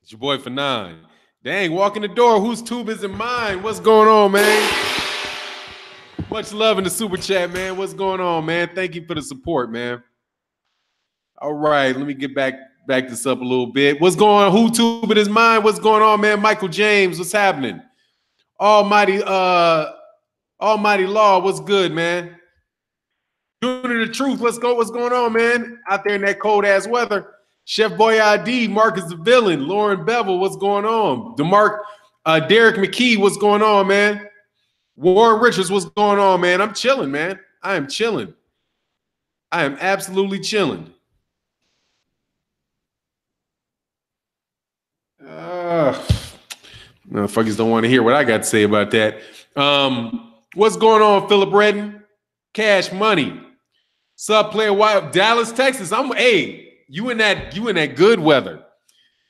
It's your boy Fannon. Dang, walk in the door. Whose tube is in mine? What's going on, man? Much love in the super chat, man. What's going on, man? Thank you for the support, man. All right, let me get back this up a little bit. What's going on? Who tube it is mine? What's going on, man? Michael James, what's happening? Almighty Law, what's good, man? Doing the truth. Let's go. What's going on, man? Out there in that cold ass weather. Chef Boyardee, Marcus the Villain, Lauren Bevel, what's going on? Derek McKee, what's going on, man? Warren Richards, what's going on, man? I'm chilling, man. I am chilling. I am absolutely chilling. Motherfuckers don't want to hear what I got to say about that. What's going on, Philip Redden? Cash Money. Sub player Wild, Dallas, Texas. You in that good weather.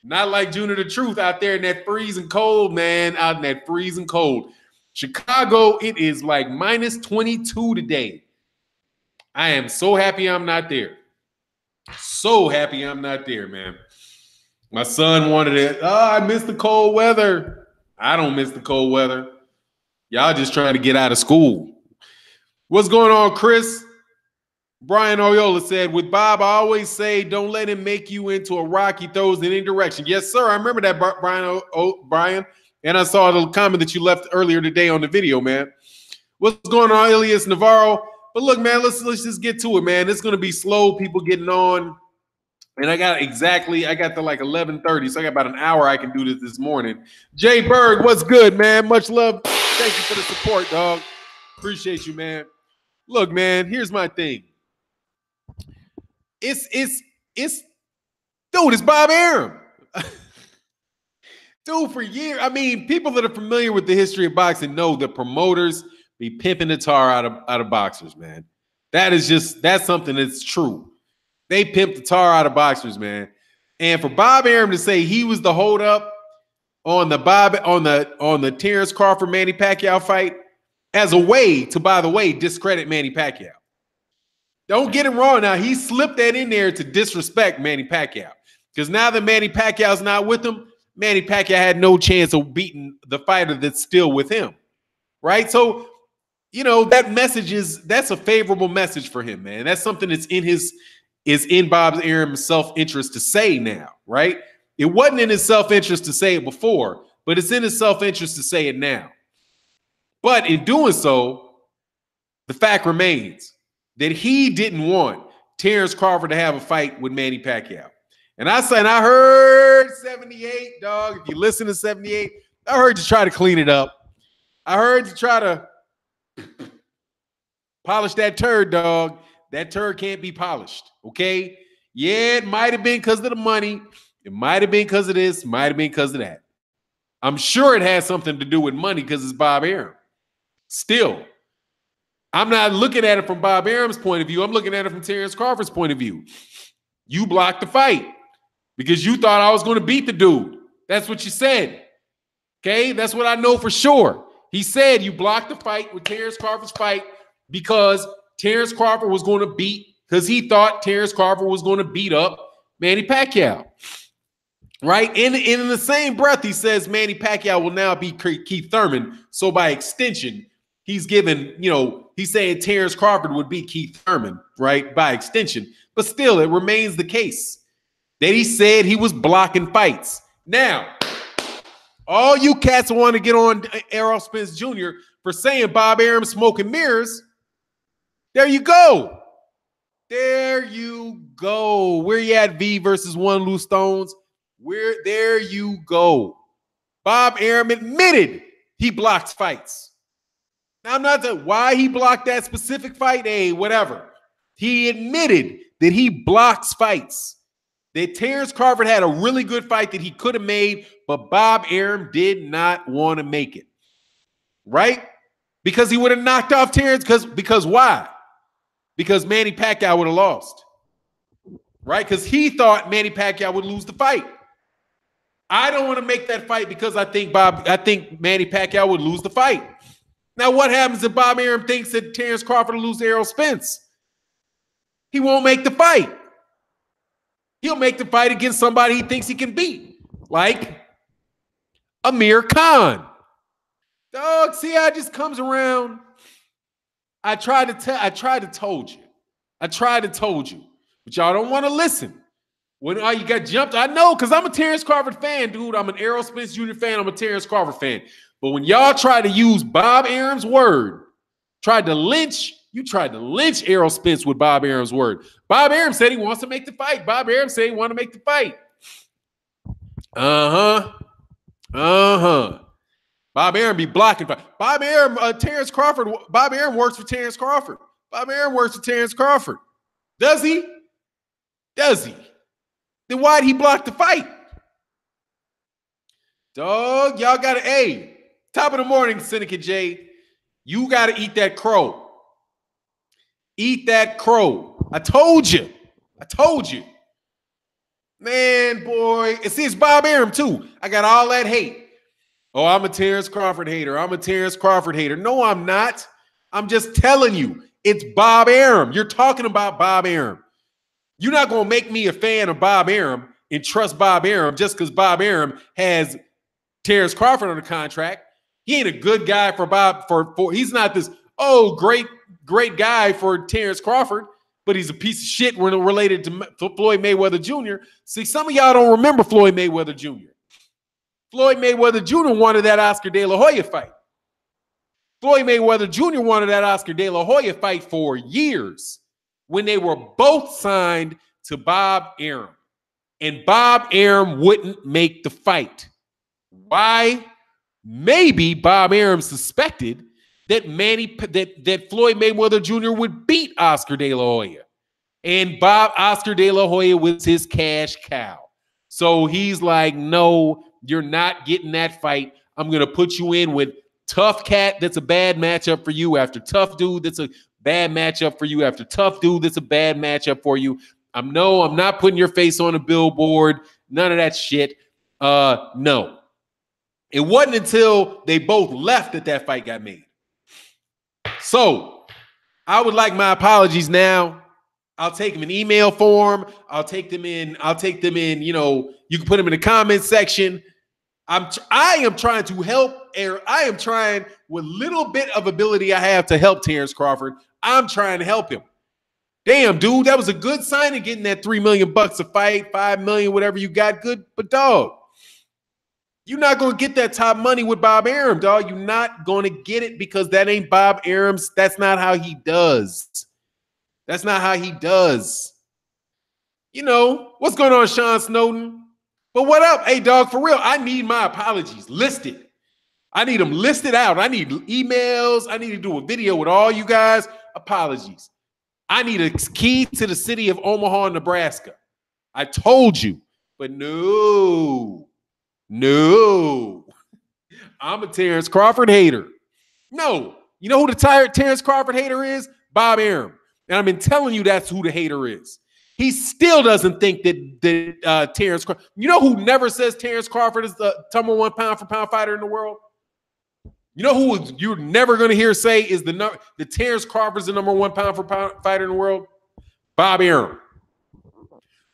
Not like June of the Truth out there in that freezing cold, man. Out in that freezing cold. Chicago, it is like minus 22 today. I am so happy I'm not there. So happy I'm not there, man. My son wanted it. Oh, I miss the cold weather. I don't miss the cold weather. Y'all just trying to get out of school. What's going on, Chris? Brian Oyola said, with Bob, I always say, don't let him make you into a rock he throws in any direction. Yes, sir. I remember that, Brian. And I saw the comment that you left earlier today on the video, man. What's going on, Elias Navarro? But look, man, let's just get to it, man. It's going to be slow, people getting on. And I got to like 11:30, so I got about an hour I can do this morning. Jay Berg, what's good, man? Much love. Thank you for the support, dog. Appreciate you, man. Look, man, here's my thing. It's Bob Arum. Dude, for years, I mean, people that are familiar with the history of boxing know that promoters be pimping the tar out of boxers, man. That's something that's true. They pimp the tar out of boxers, man. And for Bob Arum to say he was the holdup on the Terrence Crawford Manny Pacquiao fight as a way to, by the way, discredit Manny Pacquiao. Don't get him wrong. Now, he slipped that in there to disrespect Manny Pacquiao. Because now that Manny Pacquiao's not with him, Manny Pacquiao had no chance of beating the fighter that's still with him. Right? So, that's a favorable message for him, man. That's something that's in Bob Arum's self-interest to say now, right? It wasn't in his self-interest to say it before, but it's in his self-interest to say it now. But in doing so, the fact remains that he didn't want Terrence Crawford to have a fight with Manny Pacquiao. And I heard 78, dog. If you listen to 78, I heard you try to clean it up. I heard you try to polish that turd, dog. That turd can't be polished, okay? Yeah, it might have been because of the money. It might have been because of this. Might have been because of that. I'm sure it has something to do with money because it's Bob Arum. Still, I'm not looking at it from Bob Arum's point of view. I'm looking at it from Terrence Crawford's point of view. You blocked the fight because you thought I was going to beat the dude. That's what you said. Okay? That's what I know for sure. He said you blocked the fight with Terrence Crawford's fight because Terrence Crawford was going to because he thought Terrence Crawford was going to beat up Manny Pacquiao. Right? And in the same breath, he says Manny Pacquiao will now be Keith Thurman. So by extension, he's saying Terrence Crawford would be Keith Thurman, right? By extension. But still, it remains the case that he said he was blocking fights. Now, all you cats want to get on Errol Spence Jr. for saying Bob Arum smoking mirrors, there you go. There you go. Where you at, V versus One Loose Stones? There you go. Bob Arum admitted he blocks fights. Now, I'm not why he blocked that specific fight, whatever. He admitted that he blocks fights. That Terrence Crawford had a really good fight that he could have made, but Bob Arum did not want to make it. Right? Because he would have knocked off Terrence. Because why? Because Manny Pacquiao would have lost. Right? Because he thought Manny Pacquiao would lose the fight. I don't want to make that fight because I think Manny Pacquiao would lose the fight. Now, what happens if Bob Arum thinks that Terrence Crawford will lose to Errol Spence? He won't make the fight. He'll make the fight against somebody he thinks he can beat. like Amir Khan. Dog, see how it just comes around. I tried to told you. But y'all don't want to listen. When you got jumped, I know, because I'm a Terrence Crawford fan, dude. I'm an Errol Spence Jr. fan. I'm a Terrence Crawford fan. But when y'all try to use Bob Arum's word, tried to lynch Errol Spence with Bob Arum's word. Bob Arum said he wants to make the fight. Bob Arum said he wants to make the fight. Bob Arum be blocking. Bob Arum, Terrence Crawford. Bob Arum works for Terrence Crawford. Bob Arum works for Terrence Crawford. Does he? Then why'd he block the fight? Dog, y'all got to, top of the morning, Syndicate J. You got to eat that crow. Eat that crow. I told you. Man, boy. And see, it's Bob Arum, too. I got all that hate. Oh, I'm a Terrence Crawford hater. No, I'm not. I'm just telling you. It's Bob Arum. You're talking about Bob Arum. You're not going to make me a fan of Bob Arum and trust Bob Arum just because Bob Arum has Terrence Crawford on the contract. He ain't a good guy for he's not this, great guy for Terrence Crawford, but he's a piece of shit when related to Floyd Mayweather Jr. See, some of y'all don't remember Floyd Mayweather Jr. Floyd Mayweather Jr. wanted that Oscar De La Hoya fight. Floyd Mayweather Jr. wanted that Oscar De La Hoya fight for years when they were both signed to Bob Arum. And Bob Arum wouldn't make the fight. Why? Maybe Bob Arum suspected that Floyd Mayweather Jr. would beat Oscar De La Hoya. And Oscar De La Hoya was his cash cow. So he's like, no, you're not getting that fight. I'm going to put you in with tough cat. That's a bad matchup for you after tough dude. That's a bad matchup for you after tough dude. That's a bad matchup for you. I'm not putting your face on a billboard. None of that shit. No. It wasn't until they both left that fight got made. So I would like my apologies now. I'll take them in email form. I'll take them in, you can put them in the comment section. I am trying to help. I am trying with little bit of ability I have to help Terrence Crawford. I'm trying to help him. Damn, dude, that was a good sign of getting that $3 million a fight, $5 million, whatever you got. Good, but dog, you're not going to get that top money with Bob Arum, dog. You're not going to get it because that ain't Bob Arum's. That's not how he does. What's going on, Sean Snowden? But what up? Hey, dog, for real, I need my apologies listed. I need them listed out. I need emails. I need to do a video with all you guys. Apologies. I need a key to the city of Omaha, Nebraska. I told you, but no. I'm a Terrence Crawford hater. No. You know who the Terrence Crawford hater is? Bob Arum. And I've been telling you that's who the hater is. He still doesn't think that Terrence Crawford. You know who never says Terrence Crawford is the number one pound for pound fighter in the world? You know who you're never going to hear say is the Terrence Crawford is the number one pound for pound fighter in the world? Bob Arum.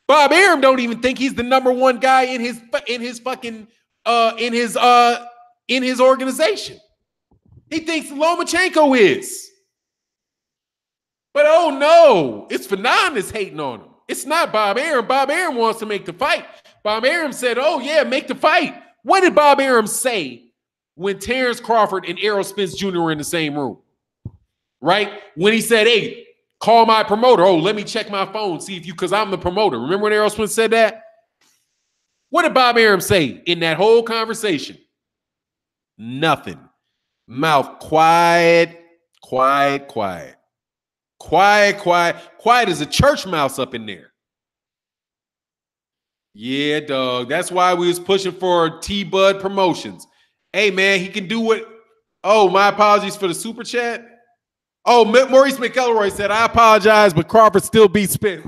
Bob Arum don't even think he's the number one guy in his organization. He thinks Lomachenko is. But oh no, it's Fannon that's hating on him. It's not Bob Arum. Bob Arum wants to make the fight. Bob Arum said, oh yeah, make the fight. What did Bob Arum say when Terrence Crawford and Errol Spence Jr. were in the same room? Right? When he said, hey, call my promoter. Oh, let me check my phone, see if because I'm the promoter. Remember when Errol Spence said that? What did Bob Arum say in that whole conversation? Nothing. Mouth quiet as a church mouse up in there. Yeah, dog. That's why we was pushing for T-Bud Promotions. Hey, man, he can do what. Oh, my apologies for the super chat. Oh, Maurice McElroy said, I apologize, but Crawford still beats Spence.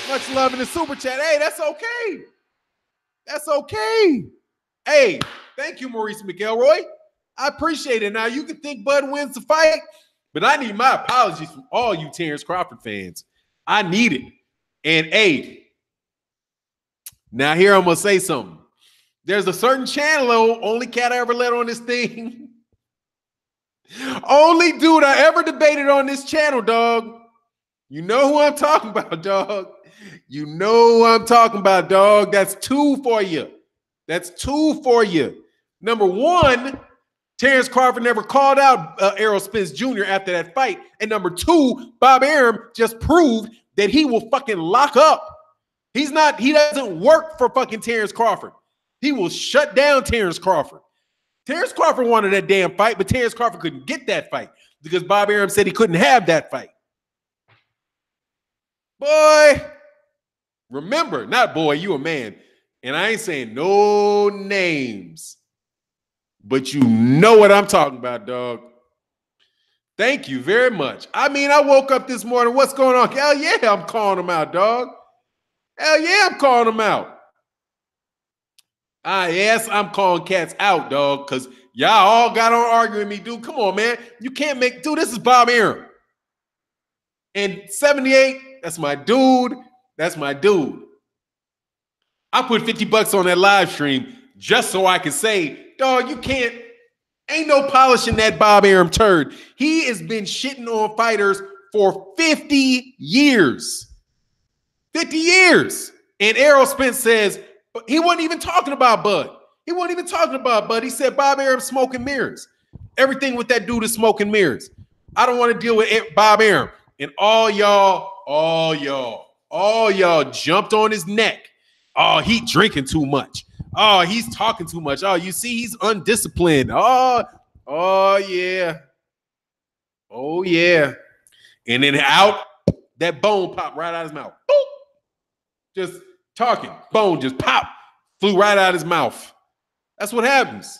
Much love in the super chat. Hey, that's okay. Hey, thank you, Maurice McElroy. I appreciate it. Now, you can think Bud wins the fight, but I need my apologies from all you Terrence Crawford fans. I need it. And, hey, Now here I'm gonna say something. There's a certain channel, only cat I ever let on this thing. Only dude I ever debated on this channel, dog. You know who I'm talking about, dog. You know who I'm talking about, dog. That's two for you. That's two for you. Number one, Terrence Crawford never called out Errol Spence Jr. after that fight. And number two, Bob Arum just proved that he will fucking lock up. He doesn't work for fucking Terrence Crawford. He will shut down Terrence Crawford. Terrence Crawford wanted that damn fight, but Terrence Crawford couldn't get that fight because Bob Arum said he couldn't have that fight. Boy, remember, not boy, you a man. And I ain't saying no names, but you know what I'm talking about, dog. Thank you very much. I mean, I woke up this morning. What's going on? Hell yeah, I'm calling him out, dog. Hell yeah, I'm calling him out. Yes, I'm calling cats out, dog, because y'all all got on arguing with me, dude. Come on, man. You can't make, dude, this is Bob Arum. And 78, that's my dude. That's my dude. I put $50 on that live stream just so I can say, dog, you can't, ain't no polishing that Bob Arum turd. He has been shitting on fighters for 50 years. 50 years. And Errol Spence says, he wasn't even talking about Bud. He wasn't even talking about Bud. He said Bob Arum smoking mirrors. Everything with that dude is smoking mirrors. I don't want to deal with Bob Arum. And all y'all jumped on his neck. Oh, he drinking too much. Oh, he's talking too much. Oh, you see, he's undisciplined. Oh yeah. Oh yeah. And then out, that bone popped right out of his mouth. Boop. Just talking. Bone just pop. Flew right out of his mouth. That's what happens.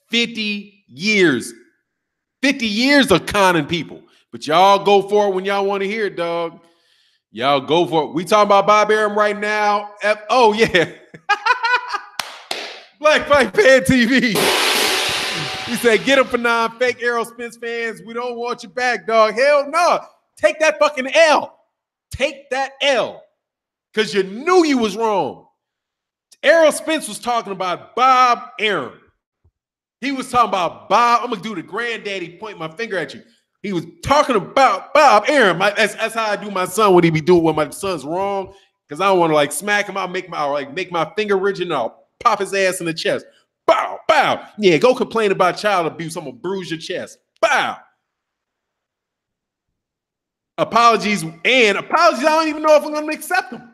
50 years. 50 years of conning people. But y'all go for it when y'all want to hear it, dog. Y'all go for it. We talking about Bob Arum right now. Oh, yeah. Black Fight Fan TV. He said, get him for non-fake Errol Spence fans. We don't want you back, dog. Hell no. Take that fucking L. Take that L. Because you knew you was wrong. Errol Spence was talking about Bob Arum. He was talking about Bob. I'm going to do the granddaddy, point my finger at you. He was talking about Bob Arum. That's how I do my son when he be doing when my son's wrong. Because I don't want to like smack him. I'll make my finger rigid and I'll pop his ass in the chest. Bow, bow. Yeah, go complain about child abuse. I'm going to bruise your chest. Bow. Apologies. I don't even know if I'm going to accept them.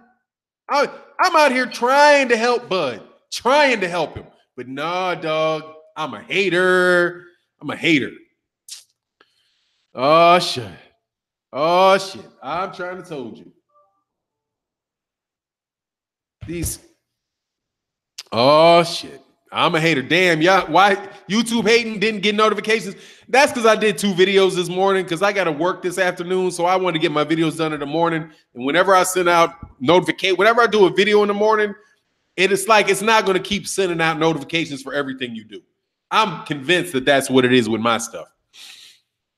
I'm out here trying to help Bud. Trying to help him. But nah, dog. I'm a hater. Oh, shit. I'm trying to told you. Oh, shit. I'm a hater. Damn, y'all. Why YouTube hating didn't get notifications? That's because I did 2 videos this morning because I got to work this afternoon. So I want to get my videos done in the morning. And whenever I send out whenever I do a video in the morning, it's like it's not going to keep sending out notifications for everything you do. I'm convinced that that's what it is with my stuff.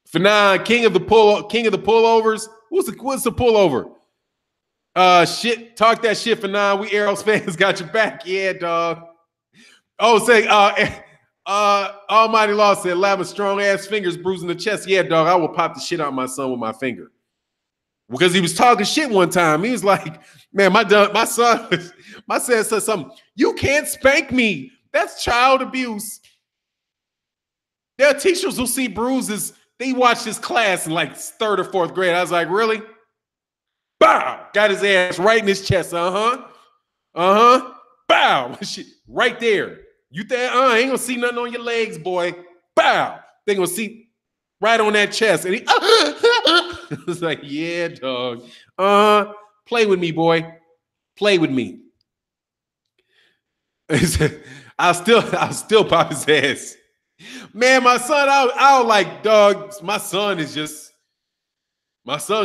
Fannon, king of the pullovers. What's the pullover? Shit, talk that shit, Fannon. We Arrows fans got your back. Yeah, dog. Oh, say, Almighty Law said, "Lava strong ass fingers bruising the chest." Yeah, dog. I will pop the shit out of my son with my finger because he was talking shit one time. He was like, "Man, my son said something. You can't spank me. That's child abuse." There are teachers who see bruises. They watch this class in like 3rd or 4th grade. I was like, really? Bow! Got his ass right in his chest. Bow! Right there. You think, ain't gonna see nothing on your legs, boy. Bow! They gonna see right on that chest. And he was like, yeah, dog. Play with me, boy. Play with me. I'll still pop his ass. Man, my son, I was like, dog, my son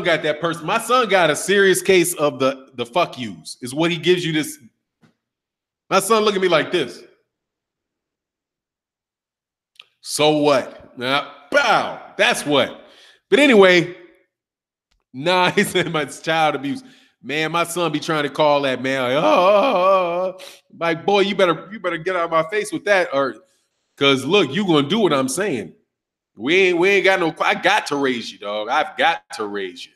got that person. My son got a serious case of the fuck yous, is what he gives you this. My son look at me like this. So what? Now, bow. That's what. But anyway, nah, he said my child abuse. Man, my son be trying to call that, man. Like, boy, you better get out of my face with that, or because look, you gonna do what I'm saying. We ain't got no. I got to raise you, dog. I've got to raise you.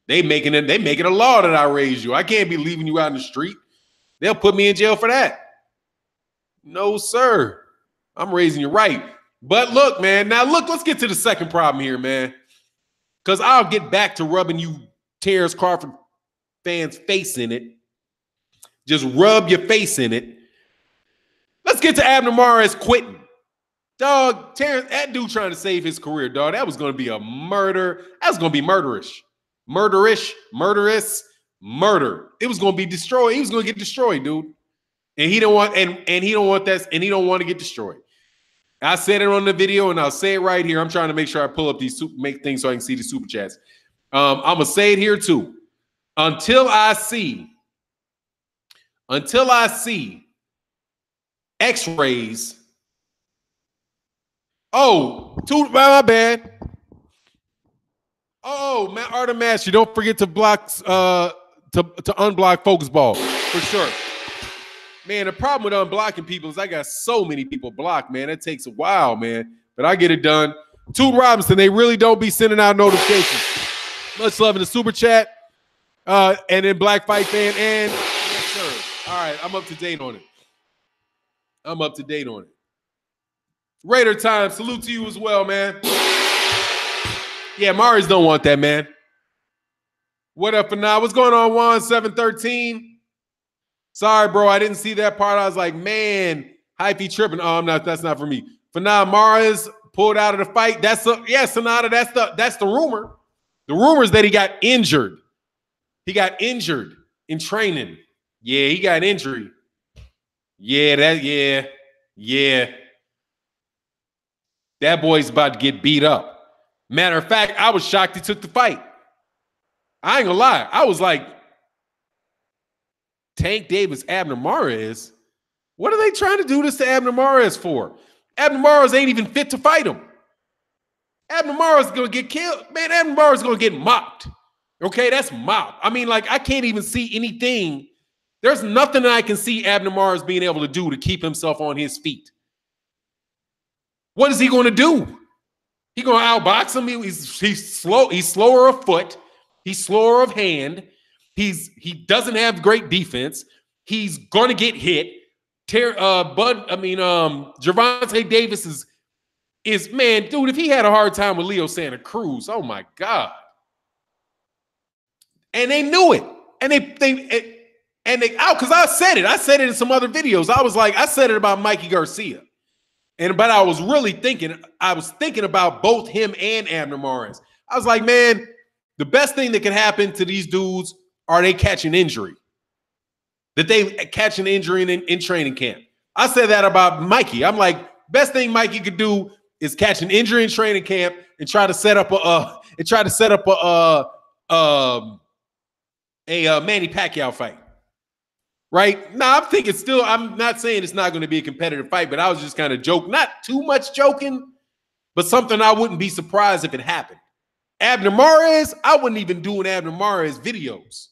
They making a law that I raise you. I can't be leaving you out in the street. They'll put me in jail for that. No, sir. I'm raising you right. But look, man. Now look, let's get to the second problem here, man. Because I'll get back to rubbing you Terrence Crawford fans' face in it. Just rub your face in it. Let's get to Abner Mares quitting. Dog, Terrence, that dude trying to save his career, dog. That was going to be a murder. That was going to be murderish. Murderous, murder. It was going to be destroyed. He was going to get destroyed, dude. And he don't want and he don't want that, and he don't want to get destroyed. I said it on the video, and I'll say it right here. I'm trying to make sure I pull up these make things so I can see the super chats. I'm gonna say it here too. Until I see X-rays. Oh, my bad. Oh, man, Art of Master. Don't forget to block to unblock Focus Ball for sure. Man, the problem with unblocking people is I got so many people blocked, man. It takes a while, man. But I get it done. Toot Robinson, they really don't be sending out notifications. Much love in the super chat. And then Black Fight Fan. And yes, sir. All right, I'm up to date on it. Raider Time, salute to you as well, man. Yeah, Maris don't want that, man. What up for now? What's going on, Juan? 713. Sorry, bro. I didn't see that part. I was like, man, hyphy tripping. Oh, I'm not. That's not for me. For now, Maris pulled out of the fight. Sonata. That's the rumor. The rumor is that he got injured. He got injured in training. Yeah, he got injury. Yeah. That boy's about to get beat up. Matter of fact, I was shocked he took the fight. I ain't gonna lie. I was like, Tank Davis, Abner Mares. What are they trying to do this to Abner Mares for? Abner Mares ain't even fit to fight him. Abner Mares is going to get killed. Man, Abner Mares is going to get mopped. Okay, that's mopped. I mean, like, I can't even see anything. There's nothing that I can see Abner Mares being able to do to keep himself on his feet. What is he going to do? He going to outbox him? He's slow. He's slower of foot. He's slower of hand. He doesn't have great defense. He's going to get hit. Gervonta Davis is man, dude, if he had a hard time with Leo Santa Cruz, oh my God. And they knew it. And they out, because I said it in some other videos. I said it about Mikey Garcia. But I was thinking about both him and Abner Mares. I was like, man, the best thing that can happen to these dudes are they catch an injury. That they catch an injury in training camp. I said that about Mikey. I'm like, best thing Mikey could do is catch an injury in training camp and try to set up a Manny Pacquiao fight. Right? Now, I'm not saying it's not going to be a competitive fight, but I was just kind of joking. Not too much joking, but something I wouldn't be surprised if it happened. Abner Mares, I wouldn't even do an Abner Mares videos.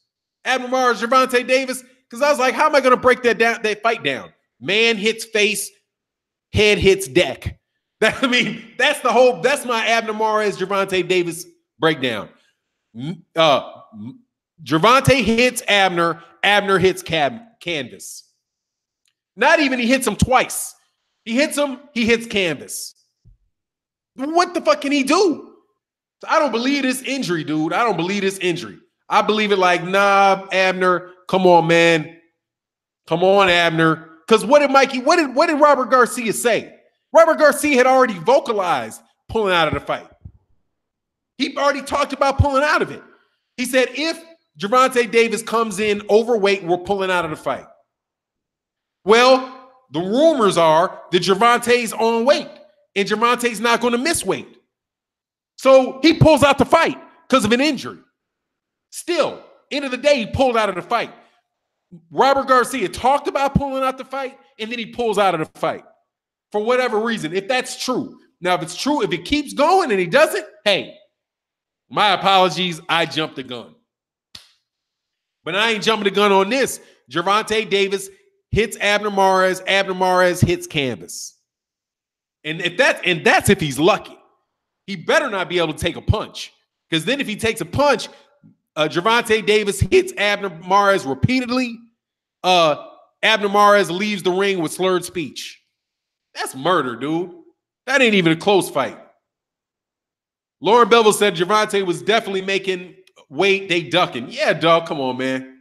Abner Mares, Gervonta Davis, because I was like, how am I going to break that fight down? Man hits face, head hits deck. That's my Abner Mares, Gervonta Davis breakdown. Gervonta hits Abner, Abner hits canvas. Not even he hits him twice. He hits him, he hits canvas. What the fuck can he do? I don't believe this injury, dude. I don't believe this injury. I believe it like, nah, Abner, come on, man. Come on, Abner. Because what did Robert Garcia say? Robert Garcia had already vocalized pulling out of the fight. He already talked about pulling out of it. He said, if Gervonta Davis comes in overweight, we're pulling out of the fight. Well, the rumors are that Gervonta's on weight and Gervonta's not going to miss weight. So he pulls out the fight because of an injury. Still, end of the day, he pulled out of the fight. Robert Garcia talked about pulling out the fight, and then he pulls out of the fight for whatever reason, if that's true. Now, if it's true, if it keeps going and he doesn't, hey, my apologies, I jumped the gun. But I ain't jumping the gun on this. Gervonta Davis hits Abner Mares. Abner Mares hits canvas. And that's if he's lucky. He better not be able to take a punch. Because then if he takes a punch, Gervonta Davis hits Abner Mares repeatedly. Abner Mares leaves the ring with slurred speech. That's murder, dude. That ain't even a close fight. Lauren Bevel said Gervonta was definitely making weight. They ducking. Yeah, dog. Come on, man.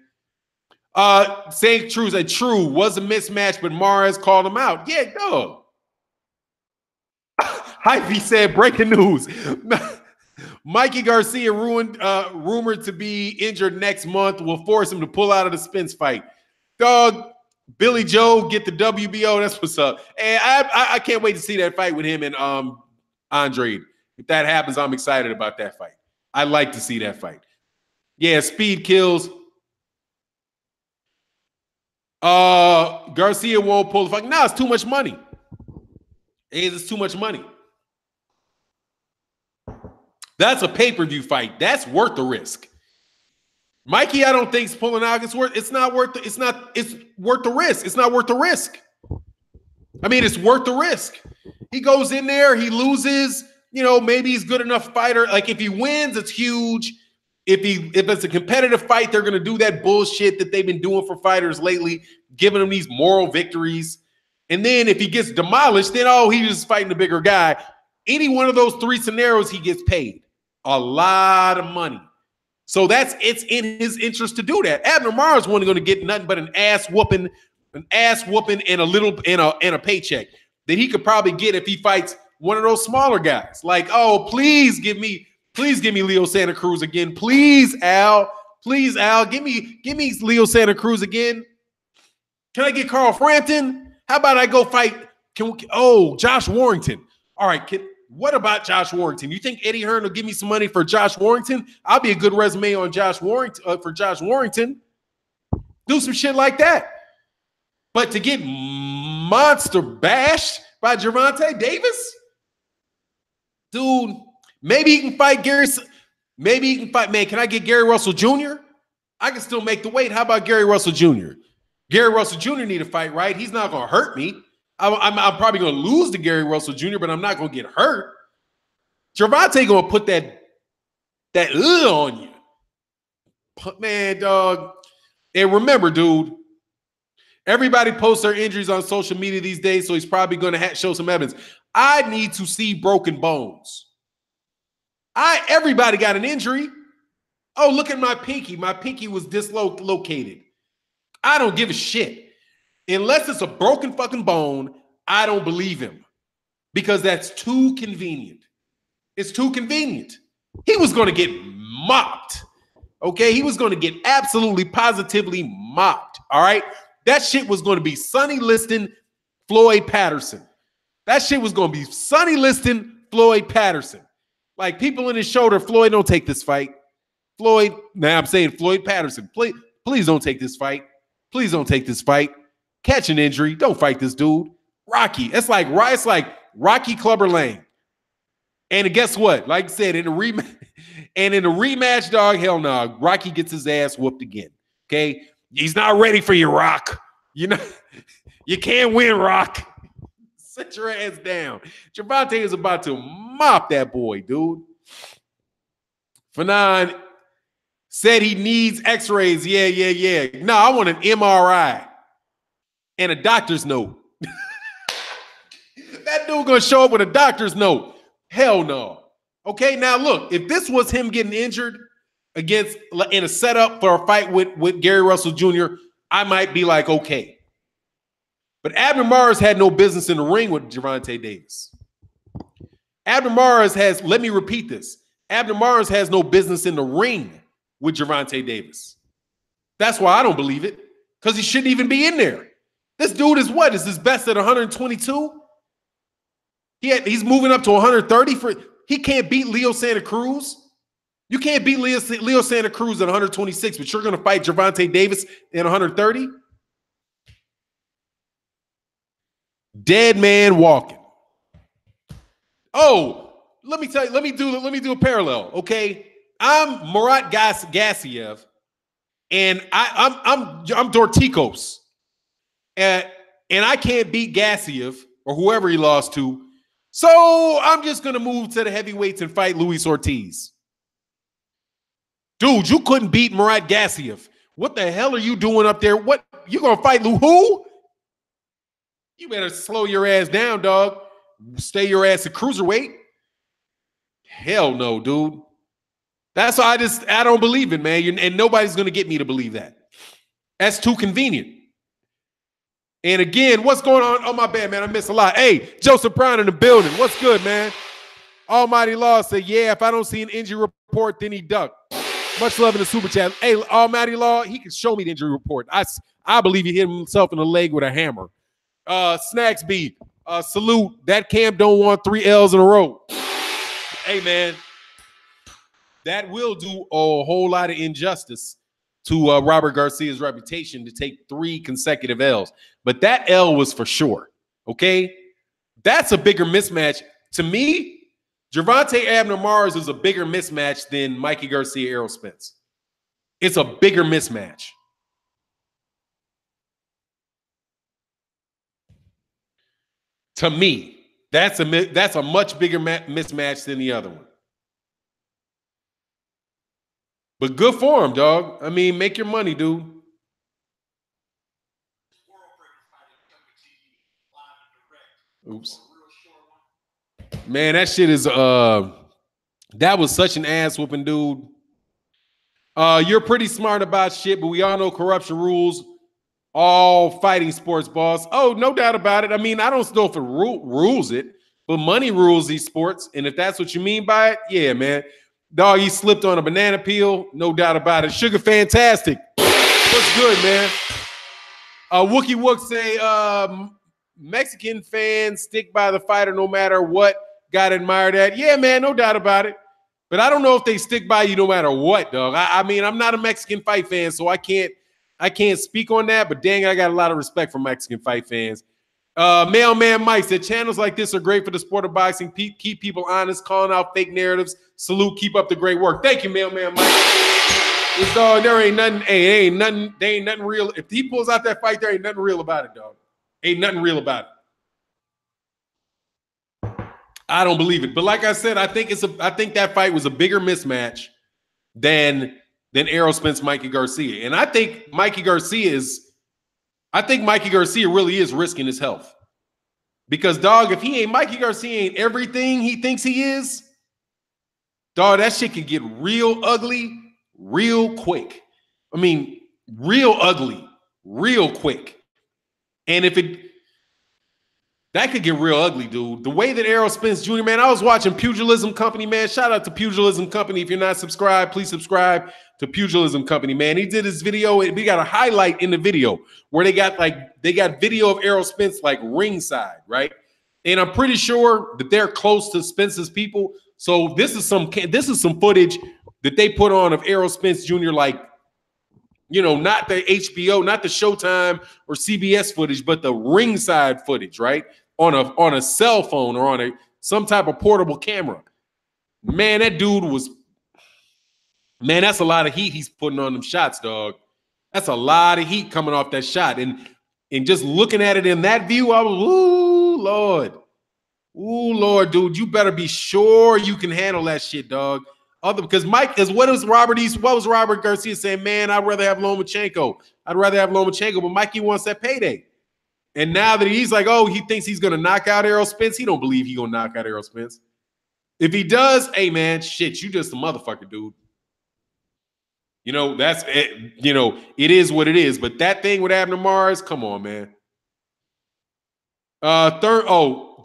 Saying true said true was a mismatch, but Mares called him out. Yeah, dog. Hypey said breaking news. Mikey Garcia rumored to be injured next month will force him to pull out of the Spence fight. Dog, Billy Joe get the WBO. That's what's up. And I can't wait to see that fight with him and Andre. If that happens, I'm excited about that fight. I like to see that fight. Yeah, speed kills. Garcia won't pull the fight. No, it's too much money. It's too much money. That's a pay-per-view fight. That's worth the risk. Mikey, I don't think is pulling out. It's worth the risk. It's not worth the risk. I mean, it's worth the risk. He goes in there, he loses, maybe he's good enough fighter. Like if he wins, it's huge. If it's a competitive fight, they're gonna do that bullshit that they've been doing for fighters lately, giving them these moral victories. And then if he gets demolished, then he's just fighting the bigger guy. Any one of those three scenarios, he gets paid a lot of money. So it's in his interest to do that. Abner Mares wasn't going to get nothing but an ass whooping and a paycheck that he could probably get if he fights one of those smaller guys. Like, please give me Leo Santa Cruz again. Please, Al. Please, Al. Give me Leo Santa Cruz again. Can I get Carl Frampton? How about I go fight? Josh Warrington. All right, what about Josh Warrington? You think Eddie Hearn will give me some money for Josh Warrington? I'll be a good resume on Josh Warrington for Josh Warrington. Do some shit like that. But to get monster bashed by Gervonta Davis, dude, maybe he can fight Gary. Maybe he can fight. Man, can I get Gary Russell Jr.? I can still make the weight. How about Gary Russell Jr.? Gary Russell Jr. need a fight, right? He's not going to hurt me. I'm probably going to lose to Gary Russell Jr., but I'm not going to get hurt. Gervonta going to put that on you. Man, dog. And remember, dude, everybody posts their injuries on social media these days, so he's probably going to show some evidence. I need to see broken bones. Everybody got an injury. Oh, look at my pinky. My pinky was dislocated. I don't give a shit. Unless it's a broken fucking bone, I don't believe him because that's too convenient. It's too convenient. He was going to get mopped. Okay? He was going to get absolutely positively mopped. All right? That shit was going to be Sonny Liston, Floyd Patterson. That shit was going to be Sonny Liston, Floyd Patterson. Like people in his shoulder, Floyd, don't take this fight. Floyd, now I'm saying Floyd Patterson, please don't take this fight. Please don't take this fight. Catch an injury. Don't fight this dude. Rocky. It's like Rocky Clubber Lang. And guess what? Like I said, in the rematch, dog, hell no. Rocky gets his ass whooped again. Okay? He's not ready for you, Rock. You can't win, Rock. Sit your ass down. Gervonta is about to mop that boy, dude. Fannon said he needs x-rays. Yeah. No, I want an MRI. And a doctor's note. That dude gonna show up with a doctor's note. Hell no. Okay, now look, if this was him getting injured in a setup for a fight with Gary Russell Jr., I might be like, okay. But Abner Mares had no business in the ring with Gervonta Davis. Abner Mares let me repeat this. Abner Mares has no business in the ring with Gervonta Davis. That's why I don't believe it, because he shouldn't even be in there. This dude is what? Is his best at 122? He's moving up to 130 he can't beat Leo Santa Cruz. You can't beat Leo Santa Cruz at 126, but you're going to fight Gervonta Davis at 130? Dead man walking. Oh, let me tell you, let me do a parallel, okay? I'm Murat Gassiev, and I'm Dorticos, and I can't beat Gassiev or whoever he lost to, so I'm just gonna move to the heavyweights and fight Luis Ortiz. Dude, you couldn't beat Murat Gassiev. What the hell are you doing up there? What, you gonna fight who? You better slow your ass down, dog. Stay your ass at cruiserweight. Hell no, dude. That's why I don't believe it, man. And nobody's gonna get me to believe that. That's too convenient. And again, what's going on? Oh, my bad, man. I missed a lot. Hey, Joseph Brown in the building. What's good, man? Almighty Law said, yeah, if I don't see an injury report, then he ducked. Much love in the super chat. Hey, Almighty Law, he can show me the injury report. I believe he hit himself in the leg with a hammer. Snacks B, salute. That camp don't want 3 L's in a row. Hey, man, that will do a whole lot of injustice to Robert Garcia's reputation to take 3 consecutive L's. But that L was for sure, okay? That's a bigger mismatch. To me, Gervonta Abner-Mars is a bigger mismatch than Mikey Garcia, Errol Spence. It's a bigger mismatch. To me, that's a much bigger mismatch than the other one. But good for him, dog. I mean, make your money, dude. Oops. Man, that shit is that was such an ass whooping, dude. You're pretty smart about shit, but we all know corruption rules all fighting sports, boss. Oh, no doubt about it. I mean, I don't know if it rules it, but money rules these sports. And if that's what you mean by it, yeah, man. Dog, he slipped on a banana peel. No doubt about it. Sugar fantastic. What's good, man? Wookie Wook say, Mexican fans stick by the fighter no matter what. Got admired at. Yeah, man, no doubt about it. But I don't know if they stick by you no matter what, dog. I mean, I'm not a Mexican fight fan, so I can't speak on that. But dang, I got a lot of respect for Mexican fight fans. Mailman Mike said, channels like this are great for the sport of boxing. Keep people honest, calling out fake narratives. Salute, keep up the great work. Thank you, Mailman Mike. It's dog, there ain't nothing, there ain't nothing real. If he pulls out that fight, there ain't nothing real about it, dog. Ain't nothing real about it. I don't believe it. But like I said, I think that fight was a bigger mismatch than Errol Spence, Mikey Garcia. And I think Mikey Garcia really is risking his health. Because, dog, if Mikey Garcia ain't everything he thinks he is, dog, that shit could get real ugly real quick. I mean, real ugly real quick. And that could get real ugly, dude. The way that Errol Spence Jr., man, I was watching Pugilism Company, man. Shout out to Pugilism Company. If you're not subscribed, please subscribe to Pugilism Company, man. He did his video. We got a highlight in the video where they got video of Errol Spence like ringside, right? And I'm pretty sure that they're close to Spence's people. So this is some footage that they put on of Errol Spence Jr. like, you know, not the HBO, not the Showtime or CBS footage, but the ringside footage, right? On a cell phone or on some type of portable camera. Man, that dude was, man, that's a lot of heat he's putting on them shots, dog. That's a lot of heat coming off that shot. And just looking at it in that view, I was, ooh, Lord. Ooh, Lord, dude, you better be sure you can handle that shit, dog. Because what was Robert Garcia saying? Man, I'd rather have Lomachenko. But Mikey wants that payday. And now that he's like, oh, he thinks he's going to knock out Errol Spence. He don't believe he's going to knock out Errol Spence. If he does, hey, man, shit, you just a motherfucker, dude. You know, that's it. You know, it is what it is. But that thing with Abner Mars, come on, man.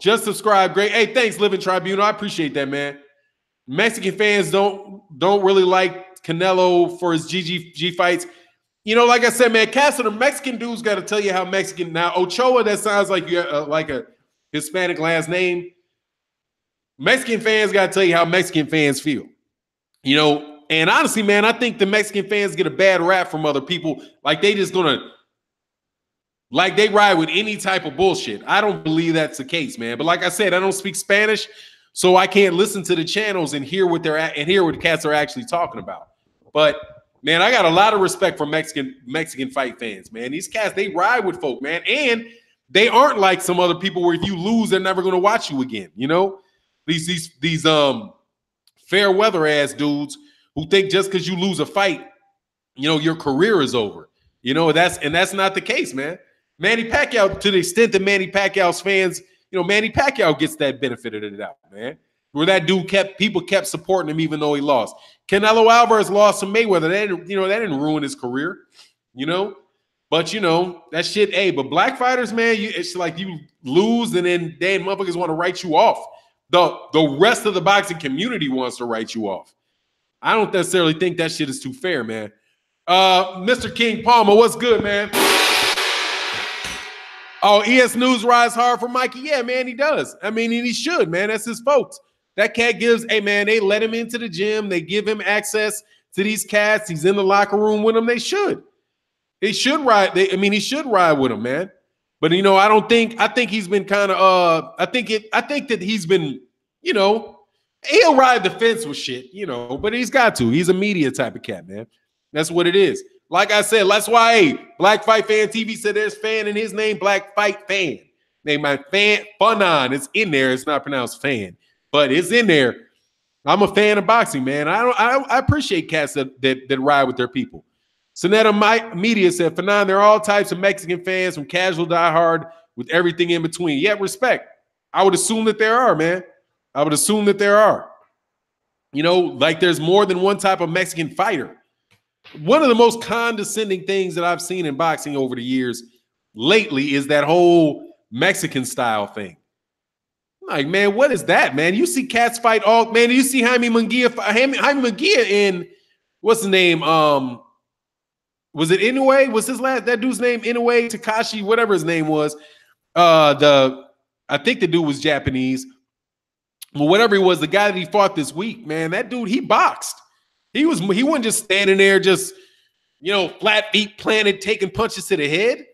Just subscribe. Great. Hey, thanks, Living Tribunal. I appreciate that, man. Mexican fans don't really like Canelo for his GG fights. You know, like I said, man, Castro, the Mexican dudes got to tell you how Mexican. Now, Ochoa, that sounds like like a Hispanic last name. Mexican fans got to tell you how Mexican fans feel. You know, and honestly, man, I think the Mexican fans get a bad rap from other people. Like they just they ride with any type of bullshit. I don't believe that's the case, man. But like I said, I don't speak Spanish. So I can't listen to the channels and hear what they're at and hear what cats are actually talking about. But Man, I got a lot of respect for Mexican fight fans, man. These cats, they ride with folk, man. And they aren't like some other people where if you lose, they're never going to watch you again. You know, these fair weather ass dudes who think just because you lose a fight, you know, your career is over. You know, that's not the case, man. Manny Pacquiao, to the extent that Manny Pacquiao's fans, you know, Manny Pacquiao gets that benefit of the doubt, man. Where that dude people kept supporting him even though he lost. Canelo Alvarez lost to Mayweather. That didn't ruin his career, you know. But you know that shit. Hey, but black fighters, man, it's like you lose and then motherfuckers want to write you off. The rest of the boxing community wants to write you off. I don't necessarily think that shit is too fair, man. Mr. King Palmer, what's good, man? Oh, ES News rides hard for Mikey. Yeah, man, he does. I mean, and he should, man. That's his folks. That cat gives, hey, man, they let him into the gym. They give him access to these cats. He's in the locker room with them. They should. He should ride. He should ride with him, man. But, you know, I think he's been kind of, I think that he's been, you know, he'll ride the fence with shit, you know, but he's got to. He's a media type of cat, man. That's what it is. Like I said, that's why, hey, Black Fight Fan TV said there's fan in his name, Black Fight Fan. Name my fan, Fannon. It's in there. It's not pronounced fan, but it's in there. I'm a fan of boxing, man. I appreciate cats that ride with their people. Sonetta Media said, Fannon, there are all types of Mexican fans, from casual to diehard, with everything in between. Yeah, respect. I would assume that there are, man. I would assume that there are. You know, like there's more than one type of Mexican fighter. One of the most condescending things that I've seen in boxing over the years lately is that whole Mexican style thing. Like, man, what is that, man? You see cats fight all, man. You see Jaime Munguia in, what's the name? Was it Inoue? Was that dude's name Inoue, Takashi, whatever his name was? I think the dude was Japanese. But whatever he was, the guy that he fought this week, man, that dude, he boxed. He wasn't just standing there, just, you know, flat feet planted, taking punches to the head.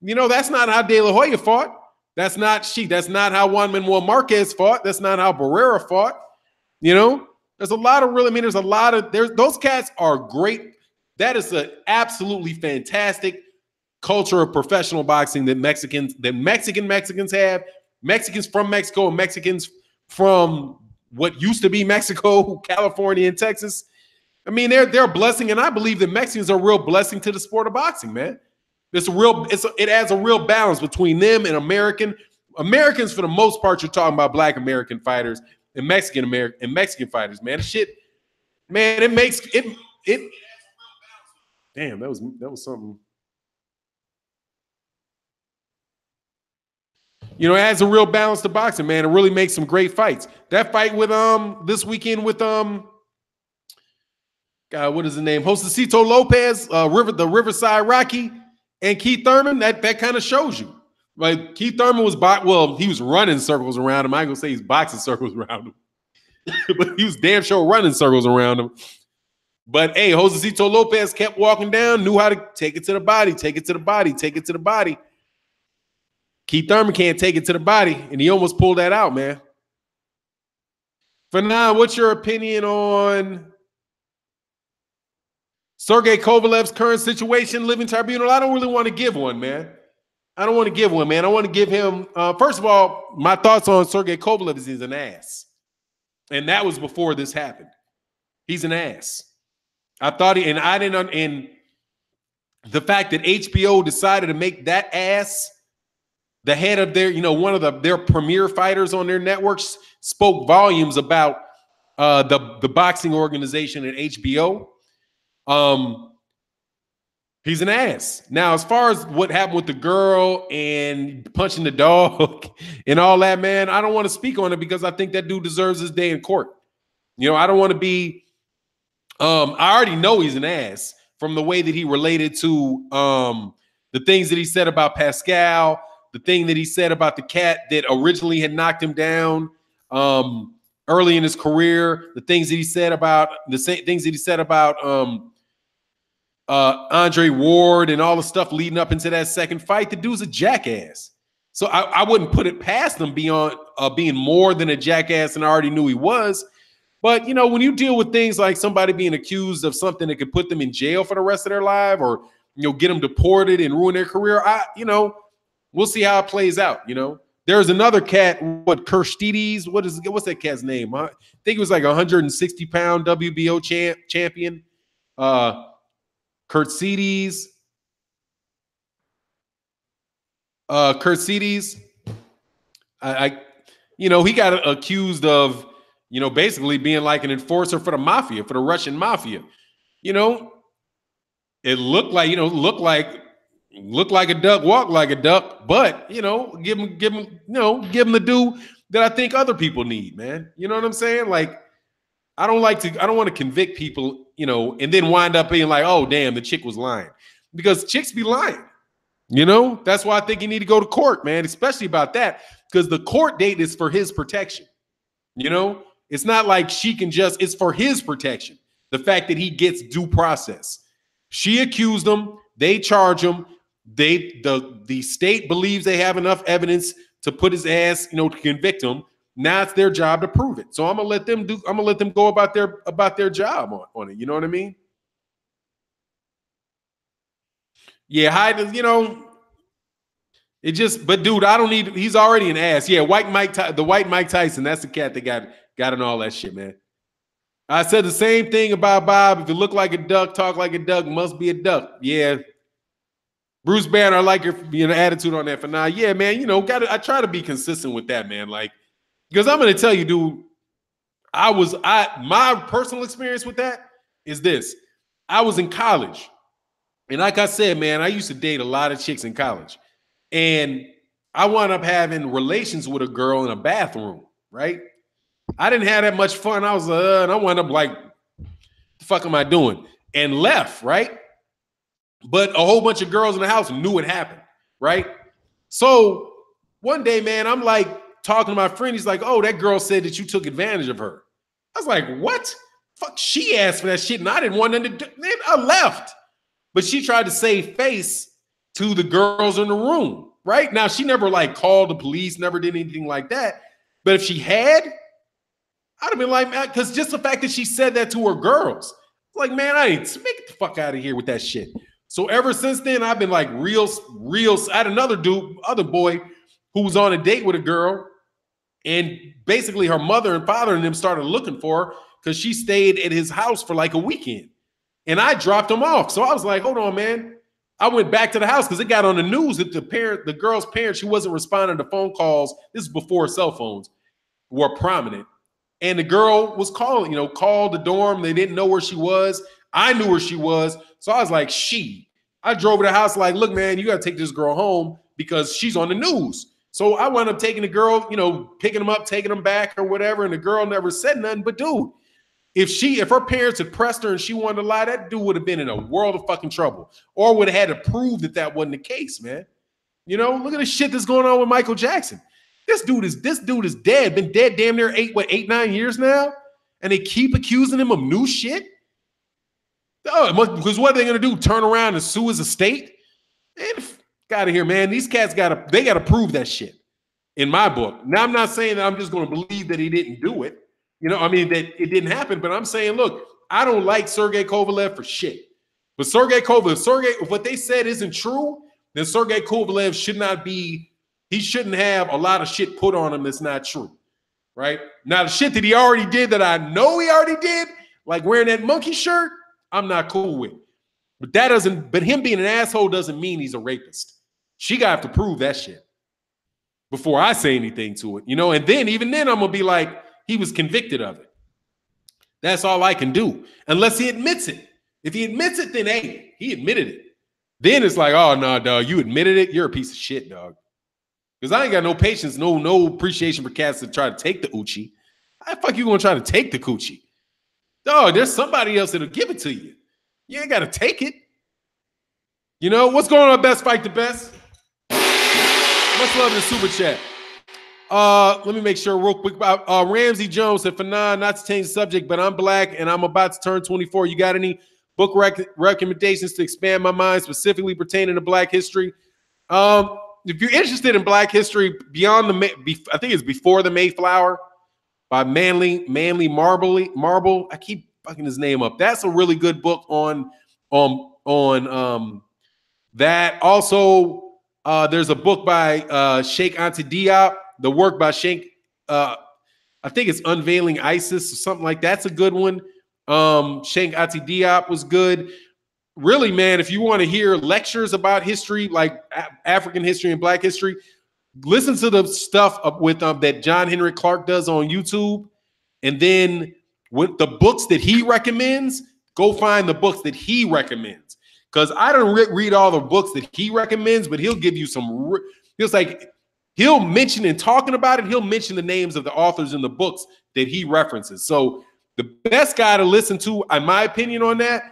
You know, that's not how De La Hoya fought. That's not how Juan Manuel Marquez fought. That's not how Barrera fought. You know, there's a lot of those cats are great. That is an absolutely fantastic culture of professional boxing that Mexicans have. Mexicans from Mexico and Mexicans from what used to be Mexico, California, and Texas. I mean, they're a blessing, and I believe that Mexicans are a real blessing to the sport of boxing, man. It adds a real balance between them and Americans. For the most part, you're talking about Black American fighters and Mexican fighters, man. Shit, man, it makes it. Damn, that was something. You know, it adds a real balance to boxing, man. It really makes some great fights. That fight with this weekend with God, what is the name? Josecito Lopez, the Riverside Rocky, and Keith Thurman. That kind of shows you. Like Keith Thurman he was running circles around him. I ain't gonna say he's boxing circles around him, but he was damn sure running circles around him. But hey, Josecito Lopez kept walking down, knew how to take it to the body, take it to the body, take it to the body. Keith Thurman can't take it to the body, and he almost pulled that out, man. For now, what's your opinion on Sergey Kovalev's current situation, living tribunal? I don't really want to give one, man. I don't want to give one, man. I want to give him, first of all, my thoughts on Sergey Kovalev is he's an ass. And that was before this happened. He's an ass. And the fact that HBO decided to make that ass the head of their, you know, one of their premier fighters on their networks spoke volumes about the boxing organization at HBO. He's an ass. Now, as far as what happened with the girl and punching the dog and all that, man, I don't want to speak on it because I think that dude deserves his day in court. You know, I don't want to be, I already know he's an ass from the way that he related to the things that he said about Pascal, the thing that he said about the cat that originally had knocked him down early in his career, the things that he said about Andre Ward and all the stuff leading up into that second fight. The dude's a jackass. So I wouldn't put it past him beyond being more than a jackass, and I already knew he was. But, you know, when you deal with things like somebody being accused of something that could put them in jail for the rest of their life or, you know, get them deported and ruin their career, we'll see how it plays out, you know. There's another cat, Crawford'S? What's that cat's name? I think it was like a 160-pound WBO champion. Crawford'S. Crawford'S. He got accused of, basically being like an enforcer for the mafia, for the Russian mafia. You know, it looked like a duck, walk like a duck, but give him the due that I think other people need, man. You know what I'm saying? Like, I don't want to convict people, and then wind up being like, oh, damn, the chick was lying. Because chicks be lying. That's why I think you need to go to court, man, especially about that, because the court date is for his protection. It's not like it's for his protection. The fact that he gets due process. She accused him. They charge him. The state believes they have enough evidence to put his ass, to convict him. Now it's their job to prove it. So I'm gonna let them go about their job on it. You know what I mean? Yeah, it just, but dude, he's already an ass. Yeah, the white Mike Tyson, that's the cat that got in all that shit, man. I said the same thing about Bob. If you look like a duck, talk like a duck, must be a duck. Yeah. Bruce Banner, I like your attitude on that for now. Yeah, man, I try to be consistent with that, man. Like, because I'm gonna tell you, dude, my personal experience with that is this. I was in college. And like I said, man, I used to date a lot of chicks in college. And I wound up having relations with a girl in a bathroom, right? I didn't have that much fun. I was and I wound up like, the fuck am I doing? And left, right? But a whole bunch of girls in the house knew it happened, right? So one day, man, I'm like talking to my friend. He's like, oh, that girl said that you took advantage of her. I was like, what? Fuck, she asked for that shit and I didn't want nothing to do. Then I left. But she tried to save face to the girls in the room, right? Now, she never like called the police, never did anything like that. But if she had, I'd have been like, because just the fact that she said that to her girls, like, man, make it the fuck out of here with that shit. So ever since then, I've been like real. I had another boy who was on a date with a girl, and basically her mother and father and them started looking for her because she stayed at his house for like a weekend. And I dropped him off. So I was like, hold on, man. I went back to the house because it got on the news that the girl's parents, she wasn't responding to phone calls. This is before cell phones were prominent. And the girl was calling, called the dorm. They didn't know where she was. I knew where she was. So I was like, I drove to the house like, look, man, you got to take this girl home because she's on the news. So I wound up taking the girl, picking them up, taking them back or whatever. And the girl never said nothing. But dude, if her parents had pressed her and she wanted to lie, that dude would have been in a world of fucking trouble or would have had to prove that wasn't the case, man. Look at the shit that's going on with Michael Jackson. This dude is dead, been dead damn near 8-9 years now. And they keep accusing him of new shit. Oh, because what are they going to do? Turn around and sue his estate? Man, get out of here, man. These cats got to prove that shit in my book. Now, I'm not saying that I'm just going to believe that he didn't do it. That it didn't happen, but I'm saying, look, I don't like Sergey Kovalev for shit. But if what they said isn't true, then Sergey Kovalev shouldn't have a lot of shit put on him that's not true, right? Now, the shit that he already did that I know he already did, like wearing that monkey shirt, I'm not cool with. But him being an asshole doesn't mean he's a rapist. She got to prove that shit before I say anything to it, and then even then I'm going to be like, he was convicted of it. That's all I can do. Unless he admits it. If he admits it, then hey, he admitted it. Then it's like, oh, no, dog, you admitted it? You're a piece of shit, dog. Because I ain't got no patience, no appreciation for cats to try to take the Uchi. How the fuck you going to try to take the coochie? Dog, there's somebody else that'll give it to you. You ain't got to take it. What's going on, Best Fight the Best? Much love in the super chat. Let me make sure real quick. Ramsey Jones said, Fannon, not to change the subject, but I'm black and I'm about to turn 24. You got any book recommendations to expand my mind, specifically pertaining to Black history? If you're interested in Black history beyond I think it's before the Mayflower, by Manly Marble. I keep fucking his name up. That's a really good book on that. Also, there's a book by Sheikh Anta Diop. The work by Sheikh, I think it's Unveiling ISIS or something like that. That's a good one. Sheikh Anta Diop was good. Really, man, if you want to hear lectures about history, like African history and Black history, listen to the stuff with that John Henrik Clarke does on YouTube. And then with the books that he recommends, go find the books that he recommends. Because I don't read all the books that he recommends, but he'll give you some, he'll mention in talking about it, he'll mention the names of the authors in the books that he references. So the best guy to listen to, in my opinion on that,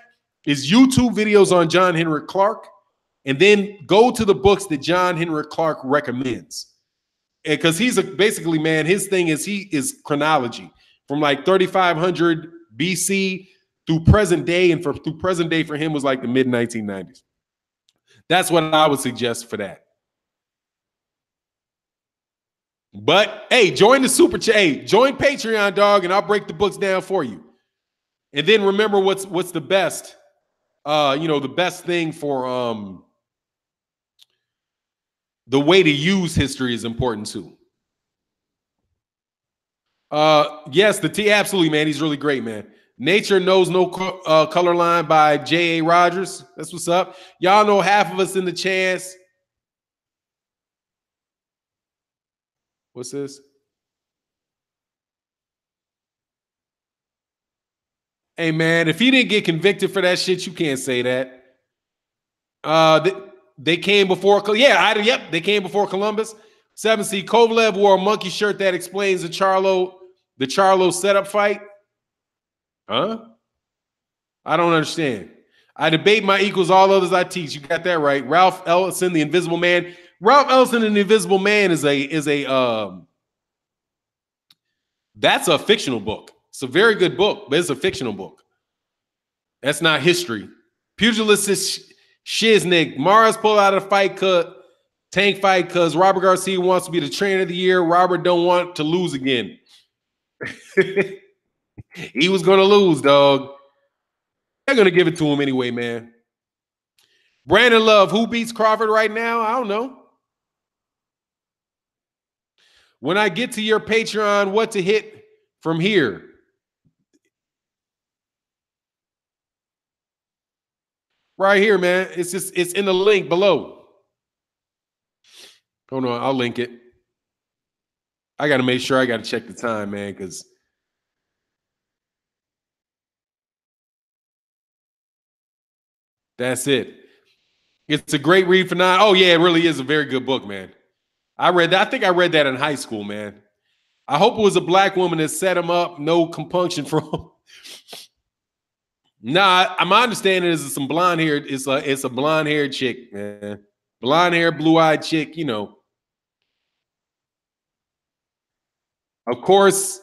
is YouTube videos on John Henrik Clarke. And then go to the books that John Henrik Clarke recommends. Because he's basically, man, his thing is he is chronology from like 3500 BC through present day. And through present day for him was like the mid 1990s. That's what I would suggest for that. But hey, join the super chat. Hey, join Patreon, dog, and I'll break the books down for you. And then remember what's the best, the best thing for the way to use history is important too. Yes, the T, absolutely, man. He's really great, man. Nature Knows No Color Line by J.A. Rogers. That's what's up. Y'all know half of us in the chance. What's this? Hey, man, if he didn't get convicted for that shit, you can't say that. They came before, they came before Columbus. 7C, Kovalev wore a monkey shirt that explains the Charlo setup fight. Huh? I don't understand. I debate my equals, all others I teach. You got that right. Ralph Ellison, The Invisible Man. Ralph Ellison and The Invisible Man is that's a fictional book. It's a very good book, but it's a fictional book. That's not history. Pugilist Shiznick. Mars pulled out of the tank fight because Robert Garcia wants to be the trainer of the year. Robert don't want to lose again. He was going to lose, dog. They're going to give it to him anyway, man. Brandon Love, who beats Crawford right now? I don't know. When I get to your Patreon, what to hit from here? Right here, man. It's in the link below. Hold on, I'll link it. I got to make sure I got to check the time, man, because that's it. It's a great read for 9. Oh, yeah, it really is a very good book, man. I read that. I think I read that in high school, man. I hope it was a black woman that set him up. No compunction from. Nah, my understanding is it's some blonde hair. It's a blonde haired chick, man. Blonde hair, blue eyed chick. Of course,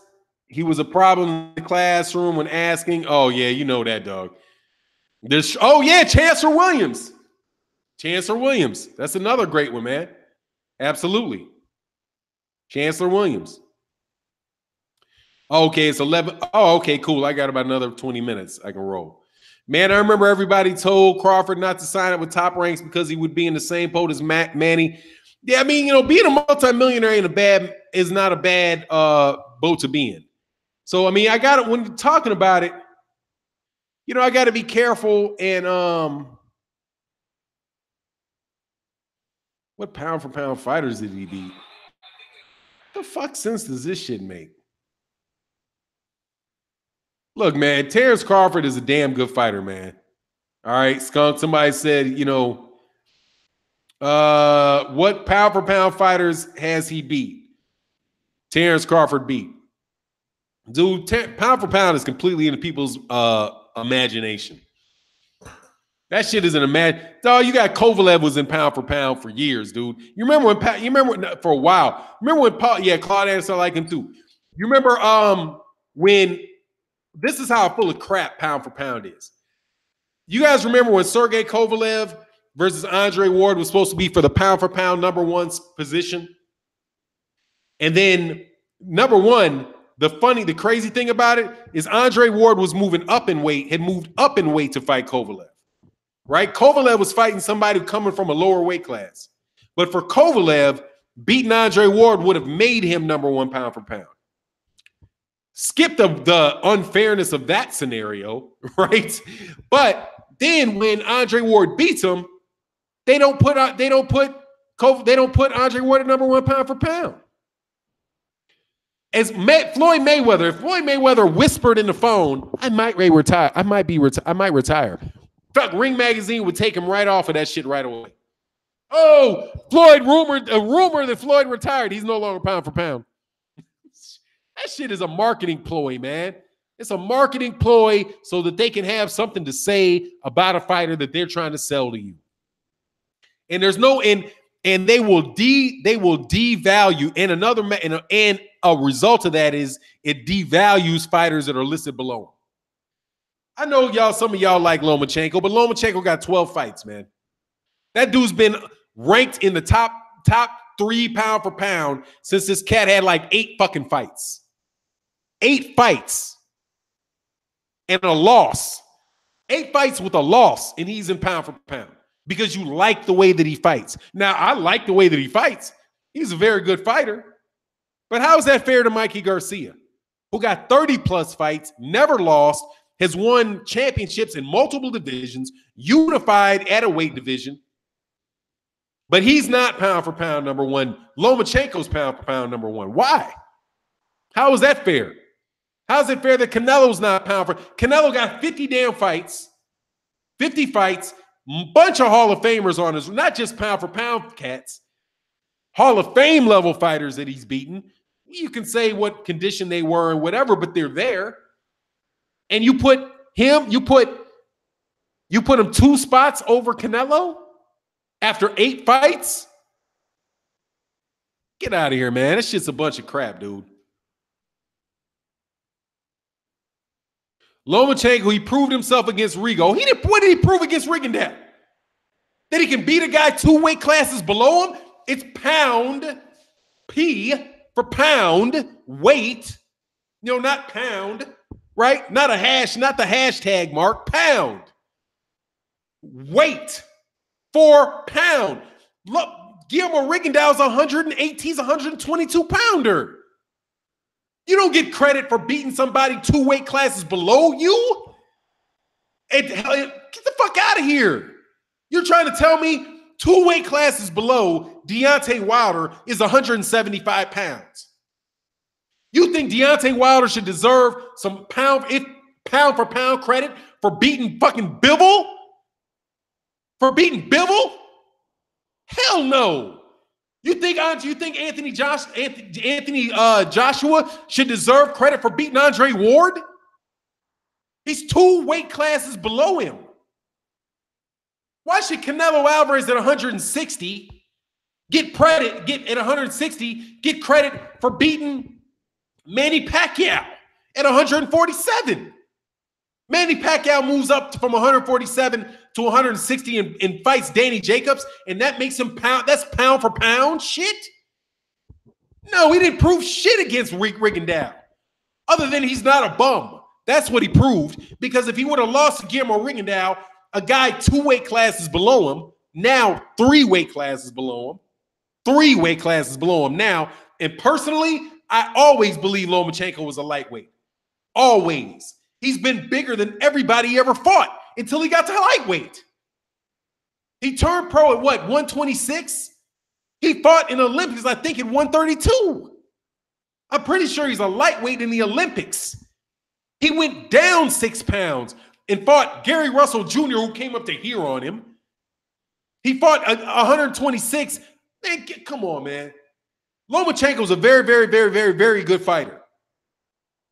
he was a problem in the classroom when asking. Oh yeah, you know that, dog. Chancellor Williams. Chancellor Williams. That's another great one, man. Absolutely. Chancellor Williams. Okay, it's 11. Oh, okay, cool. I got about another 20 minutes I can roll. Man, I remember everybody told Crawford not to sign up with Top Ranks because he would be in the same boat as Manny. Yeah, I mean, being a multimillionaire is not a bad boat to be in. So, I mean, when you're talking about it, I got to be careful. And what pound for pound fighters did he beat? What the fuck sense does this shit make? Look, man, Terrence Crawford is a damn good fighter, man. All right, Skunk, somebody said, what pound for pound fighters has he beat? Terrence Crawford beat. Dude, pound for pound is completely in people's imagination. That shit isn't dog, you got Kovalev was in pound for pound for years, dude. You remember for a while. Remember when Claude Anderson like him too. You remember when this is how full of crap pound for pound is. You guys remember when Sergey Kovalev versus Andre Ward was supposed to be for the pound for pound #1 position? And then #1, the crazy thing about it is Andre Ward was moving up in weight, had moved up in weight to fight Kovalev, right? Kovalev was fighting somebody coming from a lower weight class. But for Kovalev, beating Andre Ward would have made him number one pound for pound. Skip the unfairness of that scenario, right? But then when Andre Ward beats him, they don't put Andre Ward at number one pound for pound. As Floyd Mayweather, if Floyd Mayweather whispered in the phone, I might retire. I might retire. Fuck, Ring Magazine would take him right off of that shit right away. Oh, Floyd a rumor that Floyd retired. He's no longer pound for pound. That shit is a marketing ploy, man. It's a marketing ploy so that they can have something to say about a fighter that they're trying to sell to you. And there's no and they will devalue, and a result of that is it devalues fighters that are listed below him. I know some of y'all like Lomachenko, but Lomachenko got 12 fights, man. That dude's been ranked in the top 3 pound for pound since this cat had like 8 fucking fights. 8 fights and a loss. 8 fights with a loss, and he's in pound for pound because you like the way that he fights. Now, I like the way that he fights. He's a very good fighter. But how is that fair to Mikey Garcia, who got 30-plus fights, never lost, has won championships in multiple divisions, unified at a weight division, but he's not pound for pound number one. Lomachenko's pound for pound number one. Why? How is that fair? How is it fair that Canelo's not pound for Canelo got 50 damn fights, 50 fights, bunch of Hall of Famers on his, not just pound for pound cats, Hall of Fame level fighters that he's beaten. You can say what condition they were and whatever, but they're there. And you put him 2 spots over Canelo after 8 fights? Get out of here, man. That shit's a bunch of crap, dude. Lomachenko, he proved himself against Rigo. What did he prove against Rigondeaux? That he can beat a guy 2 weight classes below him? It's pound, P for pound, weight. Not pound, right? Not the hashtag mark, pound. Weight for pound. Look, Guillermo Rigondeaux's 118, he's a 122 pounder. You don't get credit for beating somebody 2 weight classes below you. Get the fuck out of here. You're trying to tell me 2 weight classes below Deontay Wilder is 175 pounds. You think Deontay Wilder should deserve some pound for pound credit for beating fucking Bivol? For beating Bivol? Hell no. You think Anthony Joshua should deserve credit for beating Andre Ward? He's 2 weight classes below him. Why should Canelo Alvarez at 160 get credit for beating Manny Pacquiao at 147? Manny Pacquiao moves up from 147 to 160 and fights Danny Jacobs, and that makes him that's pound for pound shit? No, he didn't prove shit against Rigondeaux, other than he's not a bum. That's what he proved, because if he would have lost to Guillermo Rigondeaux, a guy 2 weight classes below him, now 3 weight classes below him, 3 weight classes below him now, and personally, I always believe Lomachenko was a lightweight. Always. He's been bigger than everybody he ever fought until he got to lightweight. He turned pro at what, 126? He fought in the Olympics, I think, at 132. I'm pretty sure he's a lightweight in the Olympics. He went down 6 pounds and fought Gary Russell Jr., who came up to here on him. He fought 126. Man, come on, man. Lomachenko's a very, very, very, very, very good fighter.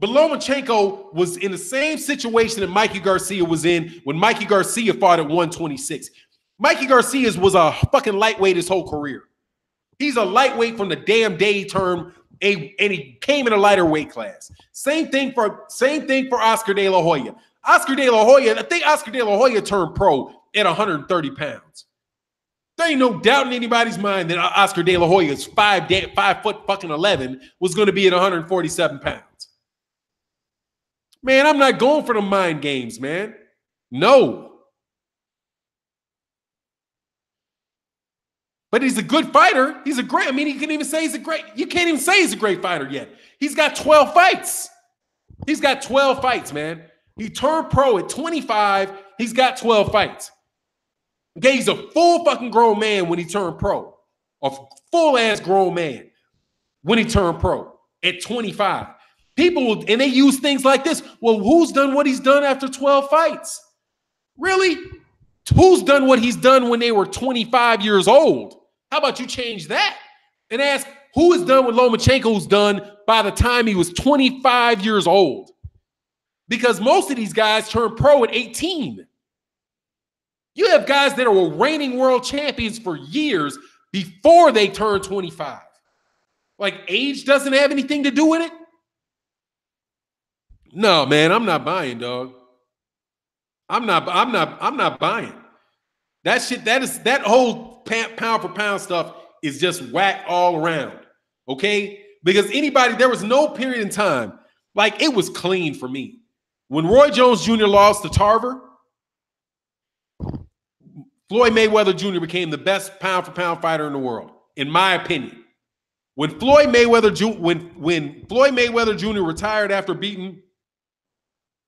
But Lomachenko was in the same situation that Mikey Garcia was in when Mikey Garcia fought at 126. Mikey Garcia was a fucking lightweight his whole career. He's a lightweight from the damn day he turned, and he came in a lighter weight class. Same thing for Oscar De La Hoya. Oscar De La Hoya, I think Oscar De La Hoya turned pro at 130 pounds. There ain't no doubt in anybody's mind that Oscar De La Hoya's 5 foot fucking 11 was going to be at 147 pounds. Man, I'm not going for the mind games, man. No. But he's a good fighter. He's a great, I mean, you can't even say he's a great fighter yet. He's got 12 fights. He's got 12 fights, man. He turned pro at 25. He's got 12 fights. Okay, he's a full fucking grown man when he turned pro. A full-ass grown man when he turned pro at 25. People, and they use things like this. Well, who's done what he's done after 12 fights? Really? Who's done what he's done when they were 25 years old? How about you change that and ask who has done what Lomachenko's done by the time he was 25 years old? Because most of these guys turned pro at 18. You have guys that are reigning world champions for years before they turn 25. Like, age doesn't have anything to do with it? No, man, I'm not buying, dog. I'm not buying. That shit, that whole pound for pound stuff is just whack all around. Okay? Because there was no period in time, like, it was clean for me. When Roy Jones Jr. lost to Tarver, Floyd Mayweather Jr. became the best pound for pound fighter in the world, in my opinion. When Floyd Mayweather Jr. retired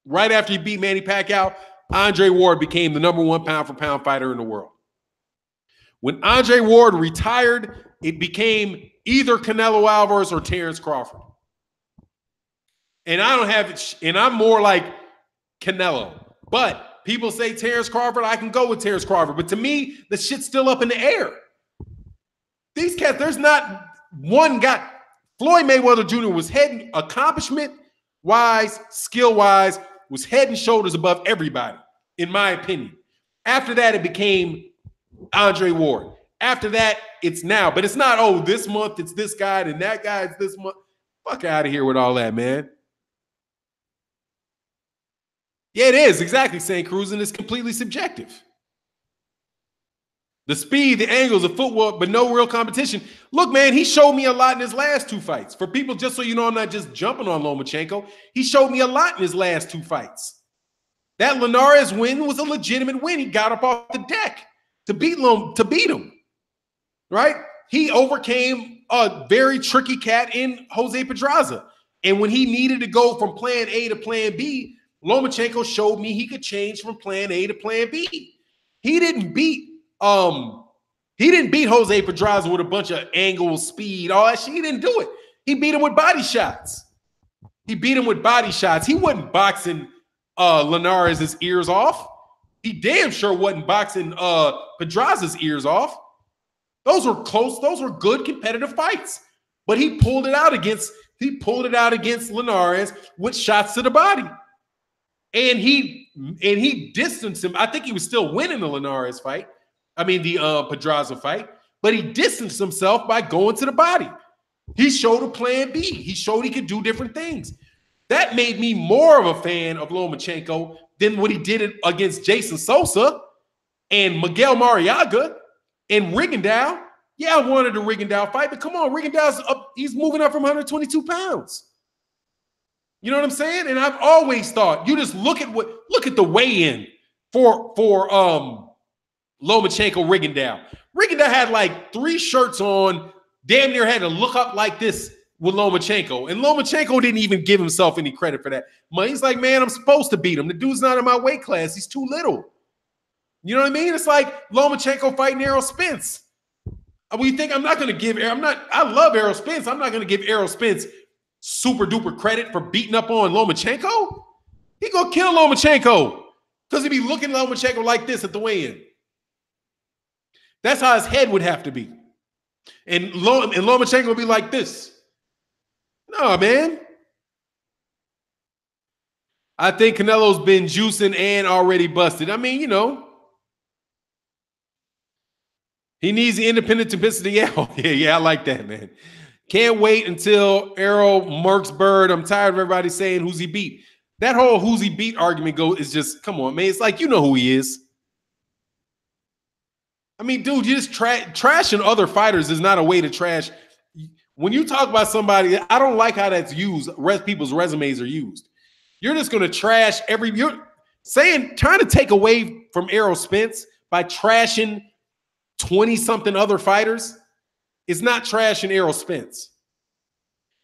right after he beat Manny Pacquiao, Andre Ward became the #1 pound for pound fighter in the world. When Andre Ward retired, it became either Canelo Alvarez or Terrence Crawford. And I'm more like Canelo. But people say Terrence Crawford, I can go with Terrence Crawford. But to me, the shit's still up in the air. These cats, there's not one guy. Floyd Mayweather Jr. was head accomplishment-wise, skill-wise, was head and shoulders above everybody, in my opinion. After that, it became Andre Ward. After that, it's now. But it's not, oh, this month it's this guy, and that guy is this month. Fuck out of here with all that, man. Yeah, it is. Exactly, St. Cruz, and it's completely subjective. The speed, the angles, the footwork, but no real competition. Look, man, he showed me a lot in his last 2 fights. For people, just so you know, I'm not just jumping on Lomachenko. He showed me a lot in his last 2 fights. That Linares win was a legitimate win. He got up off the deck to beat him, right? He overcame a very tricky cat in Jose Pedraza. And when he needed to go from plan A to plan B, Lomachenko showed me he could change from plan A to plan B. He didn't beat Jose Pedraza with a bunch of angle, speed, all that shit. He didn't do it. He beat him with body shots. He wasn't boxing Linares' ears off. He damn sure wasn't boxing Pedraza's ears off. Those were close. Those were good competitive fights. But he pulled it out against Linares with shots to the body. And he distanced him. I think he was still winning the Linares fight. I mean, the Pedraza fight. But he distanced himself by going to the body. He showed a plan B. He showed he could do different things. That made me more of a fan of Lomachenko than what he did against Jason Sosa and Miguel Mariaga and Rigondeaux. Yeah, I wanted the Rigondeaux fight, but come on, Rigondeaux's up. He's moving up from 122 pounds. You know what I'm saying? And I've always thought, you just look at the weigh-in for Lomachenko Rigondeaux. Rigondeaux had like 3 shirts on, damn near had to look up like this with Lomachenko. And Lomachenko didn't even give himself any credit for that. He's like, man, I'm supposed to beat him. The dude's not in my weight class. He's too little. You know what I mean? It's like Lomachenko fighting Errol Spence. We think I love Errol Spence. I'm not going to give Errol Spence super duper credit for beating up on Lomachenko. He gonna kill Lomachenko because he be looking at Lomachenko like this at the weigh-in. That's how his head would have to be. And Lomachenko would be like this. No, man. I think Canelo's been juicing and already busted. I mean, you know. He needs the independent publicity. Yeah, I like that, man. Can't wait until Errol murks Bird. I'm tired of everybody saying who's he beat. That whole who's he beat argument is just, come on, man. It's like, you know who he is. I mean, dude, you just trashing other fighters is not a way to trash. When you talk about somebody, I don't like how that's used. People's resumes are used. You're just going to trash you're trying to take away from Errol Spence by trashing 20-something other fighters is not trashing Errol Spence.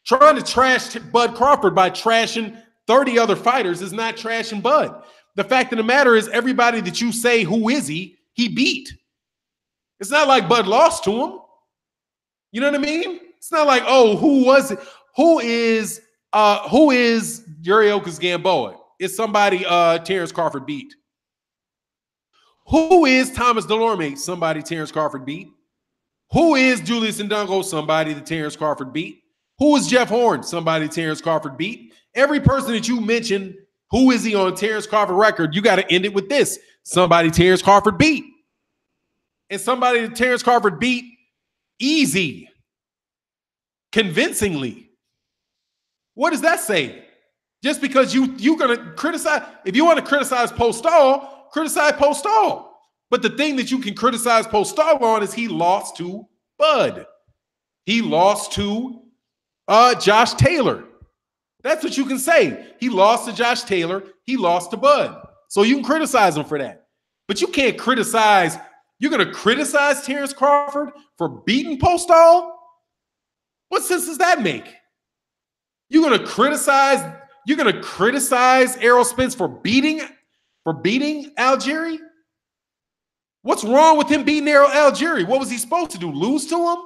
Trying to trash Bud Crawford by trashing 30 other fighters is not trashing Bud. The fact of the matter is everybody that you say, who is he beat. It's not like Bud lost to him. You know what I mean? It's not like, oh, who was it? Who is Yuriokas Gamboa? It's somebody Terrence Crawford beat. Who is Thomas Delorme? Somebody Terrence Crawford beat. Who is Julius Ndungo? Somebody that Terrence Crawford beat. Who is Jeff Horn? Somebody Terrence Crawford beat. Every person that you mentioned, who is he on Terrence Crawford record? You got to end it with this. Somebody Terrence Crawford beat. And somebody that Terrence Crawford beat easy, convincingly. What does that say? Just because you're going to criticize, if you want to criticize Postol, criticize Postol. But the thing that you can criticize Postol on is he lost to Bud. He lost to Josh Taylor. That's what you can say. He lost to Josh Taylor. He lost to Bud. So you can criticize him for that. But you can't criticize. You're going to criticize Terrence Crawford for beating Postol? What sense does that make? You're going to criticize Errol Spence for beating Algieri? What's wrong with him beating Algieri? What was he supposed to do? Lose to him?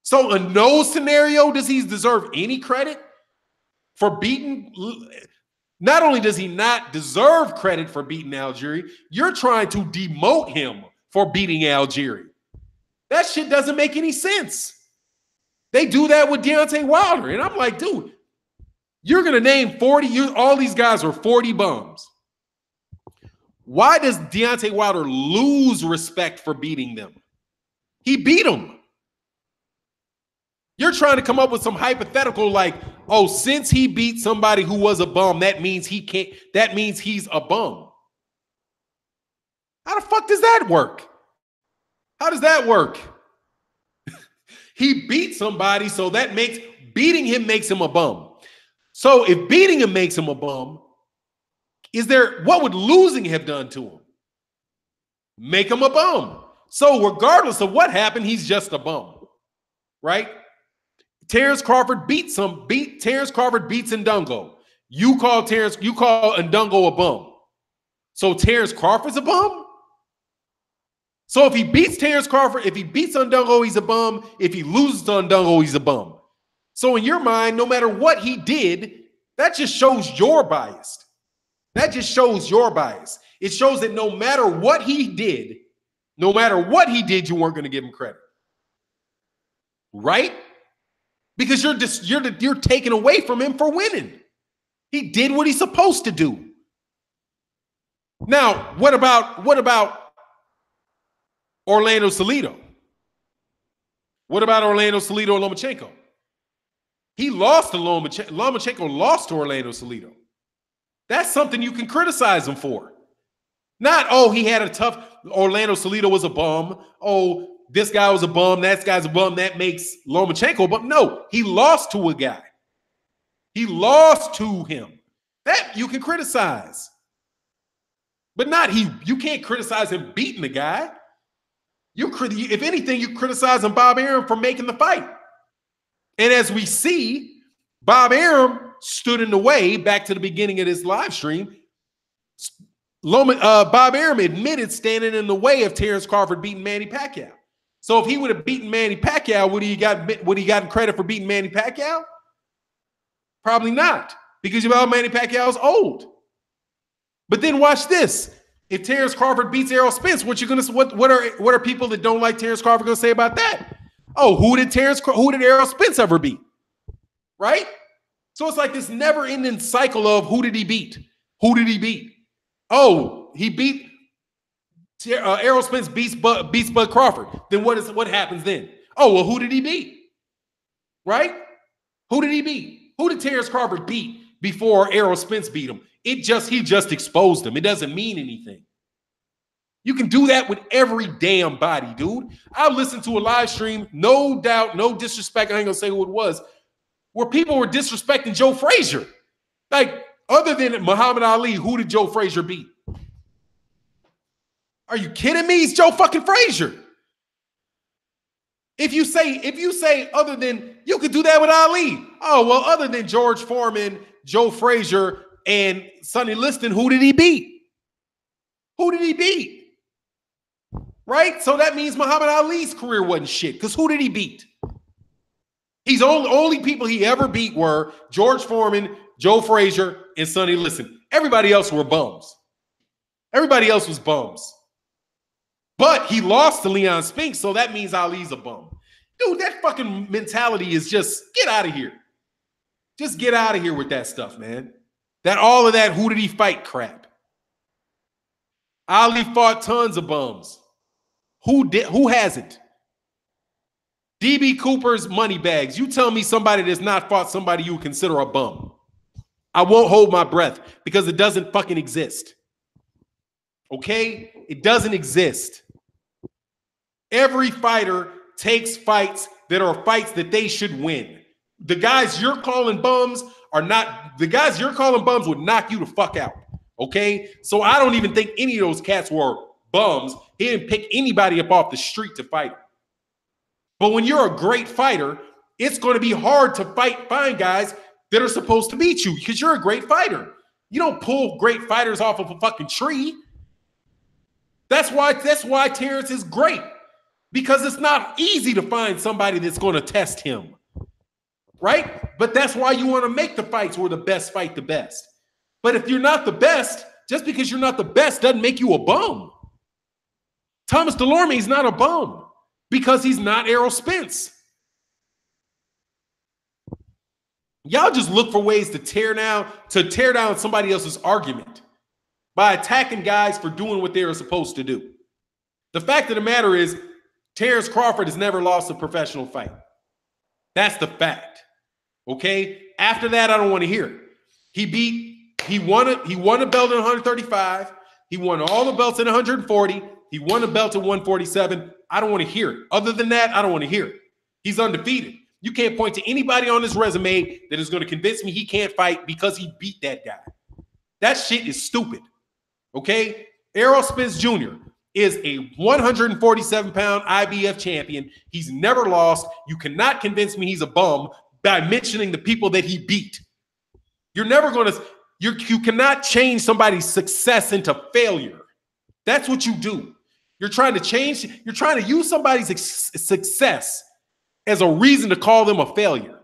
So in no scenario does he deserve any credit for beating. Not only does he not deserve credit for beating Algieri, you're trying to demote him for beating Algieri. That shit doesn't make any sense. They do that with Deontay Wilder. And I'm like, dude, you're going to name 40. All these guys are 40 bums. Why does Deontay Wilder lose respect for beating them? He beat them. You're trying to come up with some hypothetical like, oh, since he beat somebody who was a bum, that means he's a bum. How the fuck does that work? How does that work? He beat somebody, so beating him makes him a bum. So if beating him makes him a bum, what would losing have done to him? Make him a bum. So regardless of what happened, he's just a bum, right? Terrence Crawford beats Ndungo. You call Ndungo a bum. So Terrence Crawford's a bum? So if he beats Terrence Crawford, if he beats Ndungo, he's a bum. If he loses to Ndungo, he's a bum. So in your mind, no matter what he did, that just shows you're biased. That just shows your bias. It shows that no matter what he did, you weren't going to give him credit. Right? Because you're taking away from him for winning. He did what he's supposed to do. Now, what about Orlando Salido? What about Orlando Salido and Lomachenko? He lost to Lomachenko. Lomachenko lost to Orlando Salido. That's something you can criticize him for. Not, oh, he had a tough, Orlando Salido was a bum. Oh, this guy was a bum. That guy's a bum. That makes Lomachenko a bum. No, he lost to a guy. He lost to him. That you can criticize. But you can't criticize him beating the guy. If anything, you criticize Bob Arum for making the fight. And as we see, Bob Arum stood in the way back to the beginning of this live stream. Bob Arum admitted standing in the way of Terrence Crawford beating Manny Pacquiao. So if he would have beaten Manny Pacquiao, would he gotten credit for beating Manny Pacquiao? Probably not, because Manny Pacquiao is old. But then watch this. If Terrence Crawford beats Errol Spence, what are people that don't like Terrence Crawford going to say about that? Oh, who did Errol Spence ever beat? Right? So it's like this never-ending cycle of who did he beat? Who did he beat? Oh, he beat Errol Spence beats Bud Crawford. Then what happens then? Oh, well, who did he beat? Right? Who did he beat? Who did Terrence Crawford beat before Errol Spence beat him? He just exposed him. It doesn't mean anything. You can do that with every damn body, dude. I listened to a live stream, no doubt, no disrespect, I ain't gonna say who it was, where people were disrespecting Joe Frazier. Like, Other than Muhammad Ali, who did Joe Frazier beat? Are you kidding me? It's Joe fucking Frazier. If you say other than, you could do that with Ali. Oh, well, other than George Foreman, Joe Frazier, and Sonny Liston, who did he beat? Who did he beat? Right? So that means Muhammad Ali's career wasn't shit, because who did he beat? He's only people he ever beat were George Foreman, Joe Frazier, and Sonny Liston. Everybody else were bums. Everybody else was bums. But he lost to Leon Spinks, so that means Ali's a bum. Dude, that fucking mentality is just, get out of here. Just get out of here with that stuff, man. All of that, who did he fight crap. Ali fought tons of bums. Who hasn't? DB Cooper's money bags. You tell me somebody that's not fought somebody you would consider a bum. I won't hold my breath because it doesn't fucking exist. Okay? It doesn't exist. Every fighter takes fights that are fights that they should win. The guys you're calling bums are not, the guys you're calling bums would knock you the fuck out. Okay? So I don't even think any of those cats were bums. He didn't pick anybody up off the street to fight. But when you're a great fighter, it's going to be hard to find guys that are supposed to beat you because you're a great fighter. You don't pull great fighters off of a fucking tree. That's why Terrence is great, because it's not easy to find somebody that's going to test him, right? But that's why you want to make the fights where the best fight the best. But if you're not the best, just because you're not the best doesn't make you a bum. Thomas Delorme's not a bum because he's not Errol Spence. Y'all just look for ways to tear down somebody else's argument by attacking guys for doing what they are supposed to do. The fact of the matter is, Terrence Crawford has never lost a professional fight. That's the fact. Okay? After that, I don't want to hear it. He won a belt at 135. He won all the belts at 140. He won a belt at 147. I don't want to hear it. Other than that, I don't want to hear it. He's undefeated. You can't point to anybody on his resume that is going to convince me he can't fight because he beat that guy. That shit is stupid. Okay? Errol Spence Jr. is a 147-pound IBF champion. He's never lost. You cannot convince me he's a bum by mentioning the people that he beat. You're never going to, you cannot change somebody's success into failure. That's what you do. You're trying to use somebody's success as a reason to call them a failure.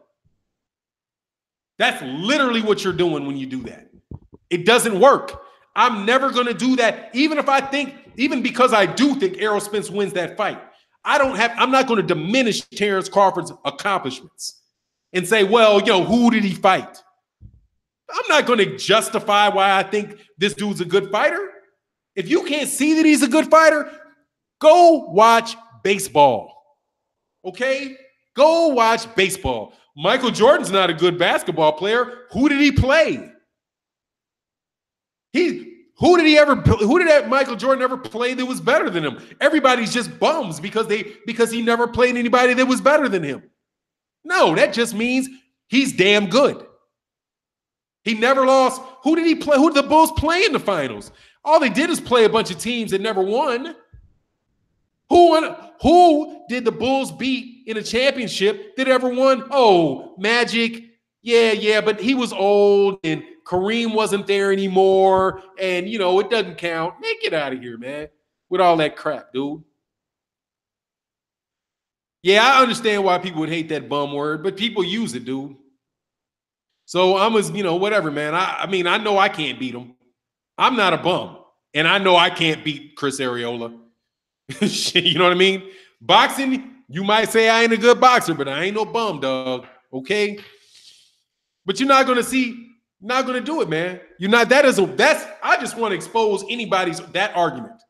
That's literally what you're doing when you do that. It doesn't work. I'm never going to do that, even because I do think Errol Spence wins that fight. I'm not going to diminish Terrence Crawford's accomplishments and say, well, who did he fight? I'm not going to justify why I think this dude's a good fighter. If you can't see that he's a good fighter, go watch baseball. Okay? Go watch baseball. Michael Jordan's not a good basketball player. Who did he play? Who did Michael Jordan ever play that was better than him? Everybody's just bums because he never played anybody that was better than him. No, that just means he's damn good. He never lost. Who did he play? Who did the Bulls play in the finals? All they did is play a bunch of teams that never won. Who did the Bulls beat in a championship that ever won? Oh, Magic. Yeah, but he was old and Kareem wasn't there anymore. And, it doesn't count. Man, get out of here, man, with all that crap, dude. Yeah, I understand why people would hate that bum word, but people use it, dude. So I'm whatever, man. I mean, I know I can't beat him. I'm not a bum. And I know I can't beat Chris Arreola. You know what I mean? Boxing, you might say I ain't a good boxer, but I ain't no bum, dog. Okay? But you're not going to do it, man. You're not, I just want to expose that argument.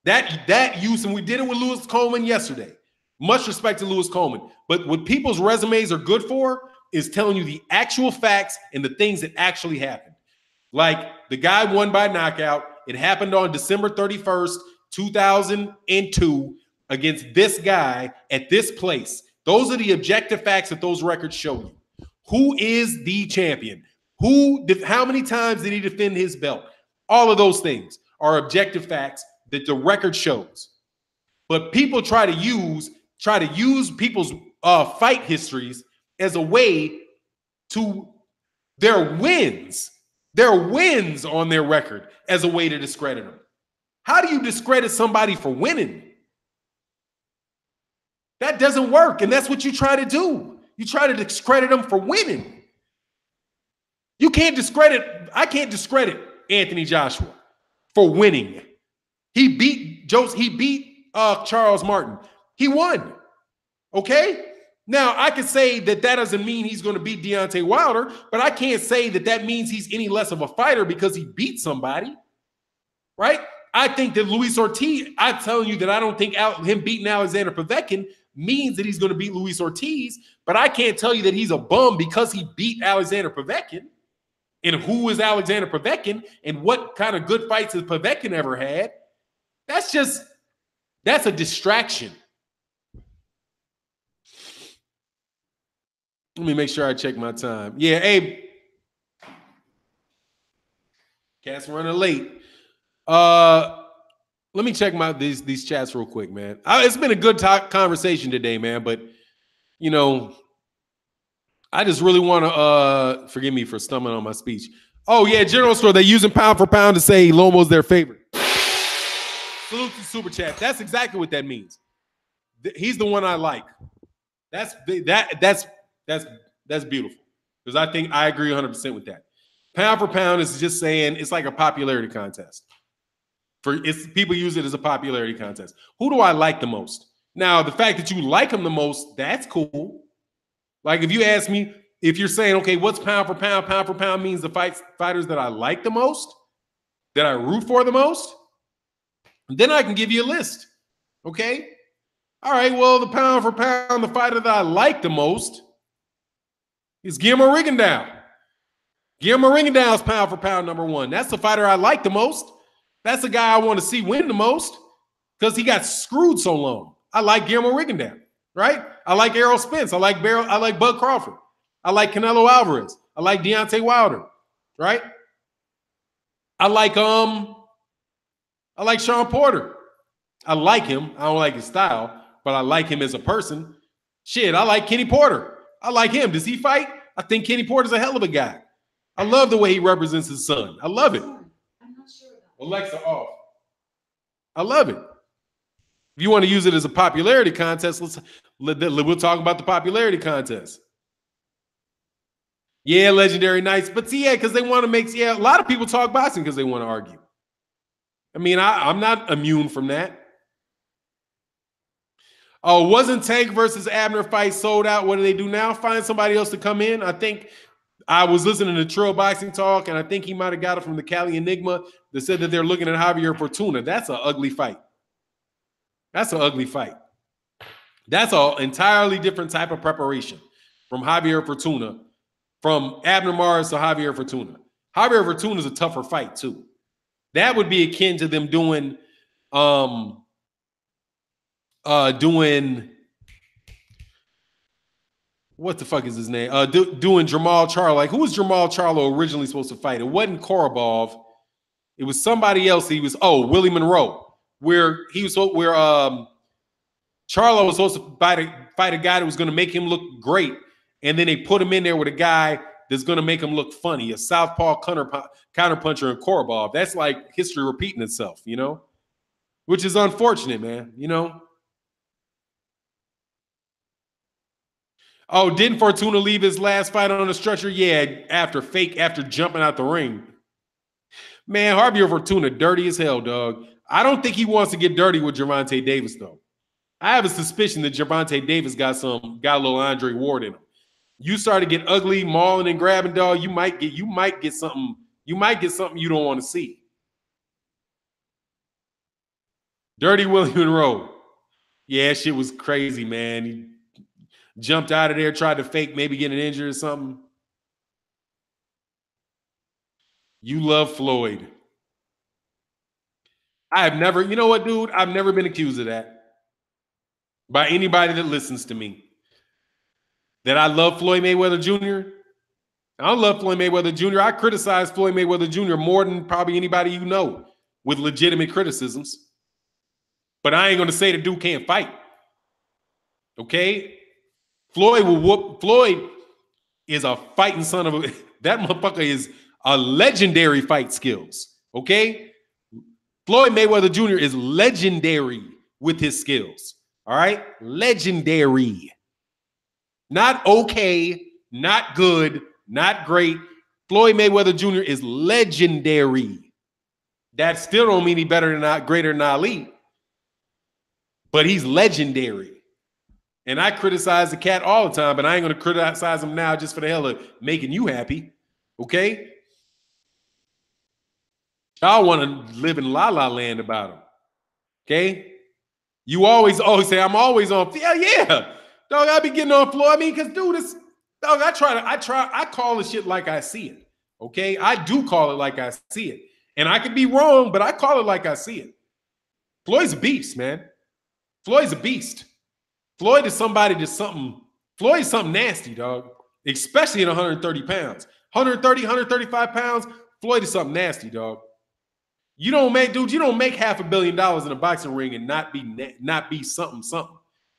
That use, and we did it with Lewis Coleman yesterday. Much respect to Lewis Coleman. But what people's resumes are good for is telling you the actual facts and the things that actually happened. Like the guy won by knockout. It happened on December 31st, 2002 against this guy at this place. Those are the objective facts that those records show you. Who is the champion? How many times did he defend his belt? All of those things are objective facts that the record shows. But people try to use people's fight histories as a way to their wins on their record as a way to discredit them. How do you discredit somebody for winning? That doesn't work, and that's what you try to do. You try to discredit them for winning. I can't discredit Anthony Joshua for winning. He beat Charles Martin. He won. Okay? Now, I could say that doesn't mean he's going to beat Deontay Wilder, but I can't say that means he's any less of a fighter because he beat somebody. Right? I think that Luis Ortiz, I'm telling you that I don't think him beating Alexander Povetkin means that he's going to beat Luis Ortiz, but I can't tell you that he's a bum because he beat Alexander Povetkin. And who is Alexander Povetkin and what kind of good fights has Povetkin ever had? That's a distraction. Let me make sure I check my time. Yeah, Abe. Cat's running late. Let me check these chats real quick, man. It's been a good conversation today, man. But I just really want to forgive me for stumbling on my speech. Oh yeah, General Store. They're using pound for pound to say Lomo's their favorite. Salute to Super Chat. That's exactly what that means. He's the one I like. That's beautiful because I agree 100% with that. Pound for pound is just saying it's like a popularity contest. People use it as a popularity contest. Who do I like the most? Now, the fact that you like him the most, that's cool. Like if you ask me, if you're saying, okay, what's pound for pound? Pound for pound means the fighters that I like the most, that I root for the most. Then I can give you a list. Okay? All right, well, the pound for pound, the fighter that I like the most is Guillermo Rigondeaux. Guillermo Rigondeaux's pound for pound number one. That's the fighter I like the most. That's the guy I want to see win the most because he got screwed so long. I like Guillermo Rigondeaux, right? I like Errol Spence. I like Bud Crawford. I like Canelo Alvarez. I like Deontay Wilder, right? I like Sean Porter. I like him. I don't like his style, but I like him as a person. Shit, I like Kenny Porter. I like him. Does he fight? I think Kenny Porter's a hell of a guy. I love the way he represents his son. I love it. Alexa off. I love it. If you want to use it as a popularity contest, we'll talk about the popularity contest. Yeah, Legendary Nights. But see, yeah, because they want to make, a lot of people talk boxing because they want to argue. I mean, I'm not immune from that. Oh, wasn't Tank versus Abner fight sold out? What do they do now? Find somebody else to come in. I think I was listening to Trill Boxing Talk, and I think he might have got it from the Cali Enigma that said that they're looking at Javier Fortuna. That's an ugly fight. That's an ugly fight. That's an entirely different type of preparation from Javier Fortuna, from Abner Mares to Javier Fortuna. Javier Fortuna is a tougher fight, too. That would be akin to them doing what the fuck is his name? Doing Jamal Charlo. Like, who was Jamal Charlo originally supposed to fight? It wasn't Korobov. It was somebody else. Willie Monroe. Where Charlo was supposed to fight a guy that was going to make him look great, and then they put him in there with a guy that's going to make him look funny, a southpaw counterpuncher in Korobov. That's like history repeating itself, which is unfortunate, man, Oh, didn't Fortuna leave his last fight on the stretcher? Yeah, after jumping out the ring. Man, Javier Fortuna, dirty as hell, dog. I don't think he wants to get dirty with Gervonta Davis, though. I have a suspicion that Gervonta Davis got a little Andre Ward in him. You start to get ugly, mauling and grabbing, dog. You might get something you don't want to see. Dirty Willie Monroe. Yeah, shit was crazy, man. He jumped out of there, tried to fake maybe getting injured or something. You love Floyd. I have never, you know what, dude? I've never been accused of that by anybody that listens to me. That I love Floyd Mayweather Jr. I love Floyd Mayweather Jr. I criticize Floyd Mayweather Jr. more than probably anybody you know with legitimate criticisms. But I ain't going to say the dude can't fight. Okay? Floyd is a fighting son of a... That motherfucker is a legendary fight skills. Okay? Floyd Mayweather Jr. is legendary with his skills. All right? Legendary. Not okay, not good, not great. Floyd Mayweather Jr. is legendary. That still don't mean he's better than greater than Ali. But he's legendary. And I criticize the cat all the time, but I ain't going to criticize him now just for the hell of making you happy. Okay? Y'all want to live in la la land about him. Okay? You always say, I'm always on. Yeah. Dog, I be getting on Floyd. I mean, because, dude, this, dog, I call the shit like I see it. Okay? I do call it like I see it. And I could be wrong, but I call it like I see it. Floyd's a beast, man. Floyd's a beast. Floyd is something nasty, dog. Especially at 130 pounds. 130, 135 pounds, Floyd is something nasty, dog. You don't make $500 million in a boxing ring and not be something.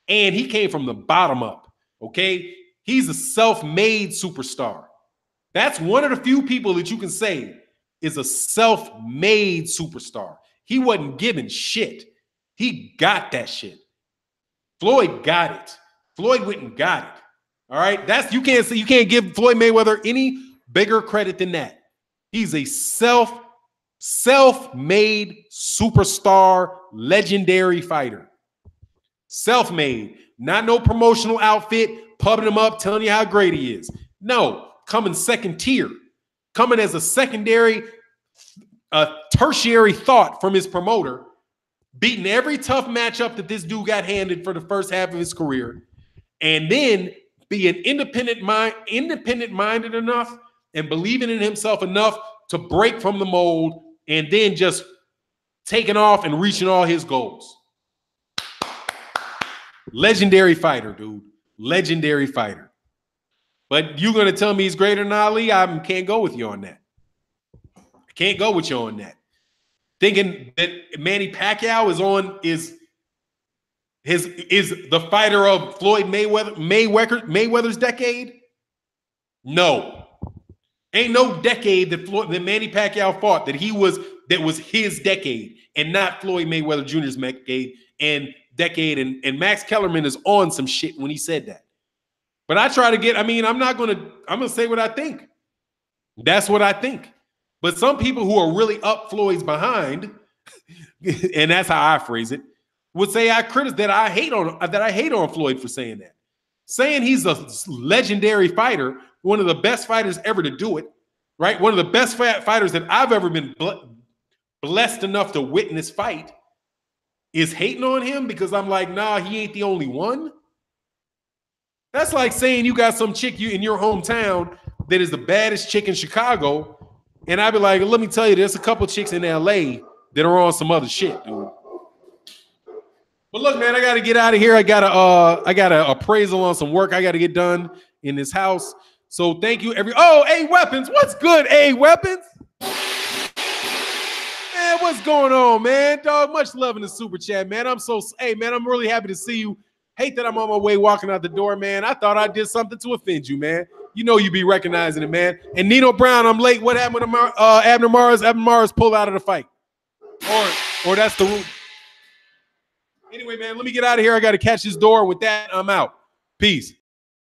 And he came from the bottom up, okay? He's a self-made superstar. That's one of the few people that you can say is a self-made superstar. He wasn't given shit. He got that shit. Floyd got it. Floyd went and got it. All right? You can't give Floyd Mayweather any bigger credit than that. He's a self-made superstar, legendary fighter. Self-made, not no promotional outfit, pubbing him up, telling you how great he is. No, coming second tier, coming as a secondary, tertiary thought from his promoter, beating every tough matchup that this dude got handed for the first half of his career, and then being independent-minded enough and believing in himself enough to break from the mold and then just taking off and reaching all his goals. Legendary fighter, dude. Legendary fighter. But you're going to tell me he's greater than Ali? I can't go with you on that. I can't go with you on that. Thinking that Manny Pacquiao is the fighter of Floyd Mayweather's decade? No. Ain't no decade that Manny Pacquiao fought that was his decade and not Floyd Mayweather Jr.'s decade. And Max Kellerman is on some shit when he said that. But I'm gonna say what I think. That's what I think. But some people who are really up Floyd's behind, and that's how I phrase it, would say that I hate on Floyd for saying that. Saying he's a legendary fighter, one of the best fighters ever to do it, right? One of the best fighters that I've ever been blessed enough to witness fight, is hating on him because I'm like, nah, he ain't the only one. That's like saying you got some chick in your hometown that is the baddest chick in Chicago, and I'd be like, let me tell you, there's a couple chicks in LA that are on some other shit, dude. But look, man, I got to get out of here. I got a appraisal on some work I got to get done in this house. So thank you, A Weapons. What's good, A Weapons? Man, what's going on, man? Dog, much love in the super chat, man. I'm really happy to see you. Hate that I'm on my way walking out the door, man. I thought I did something to offend you, man. You know you be recognizing it, man. And Nino Brown, I'm late. What happened with Abner Mares? Abner Mares pulled out of the fight. Or that's the rule. Anyway, man, let me get out of here. I got to catch this door. With that, I'm out. Peace.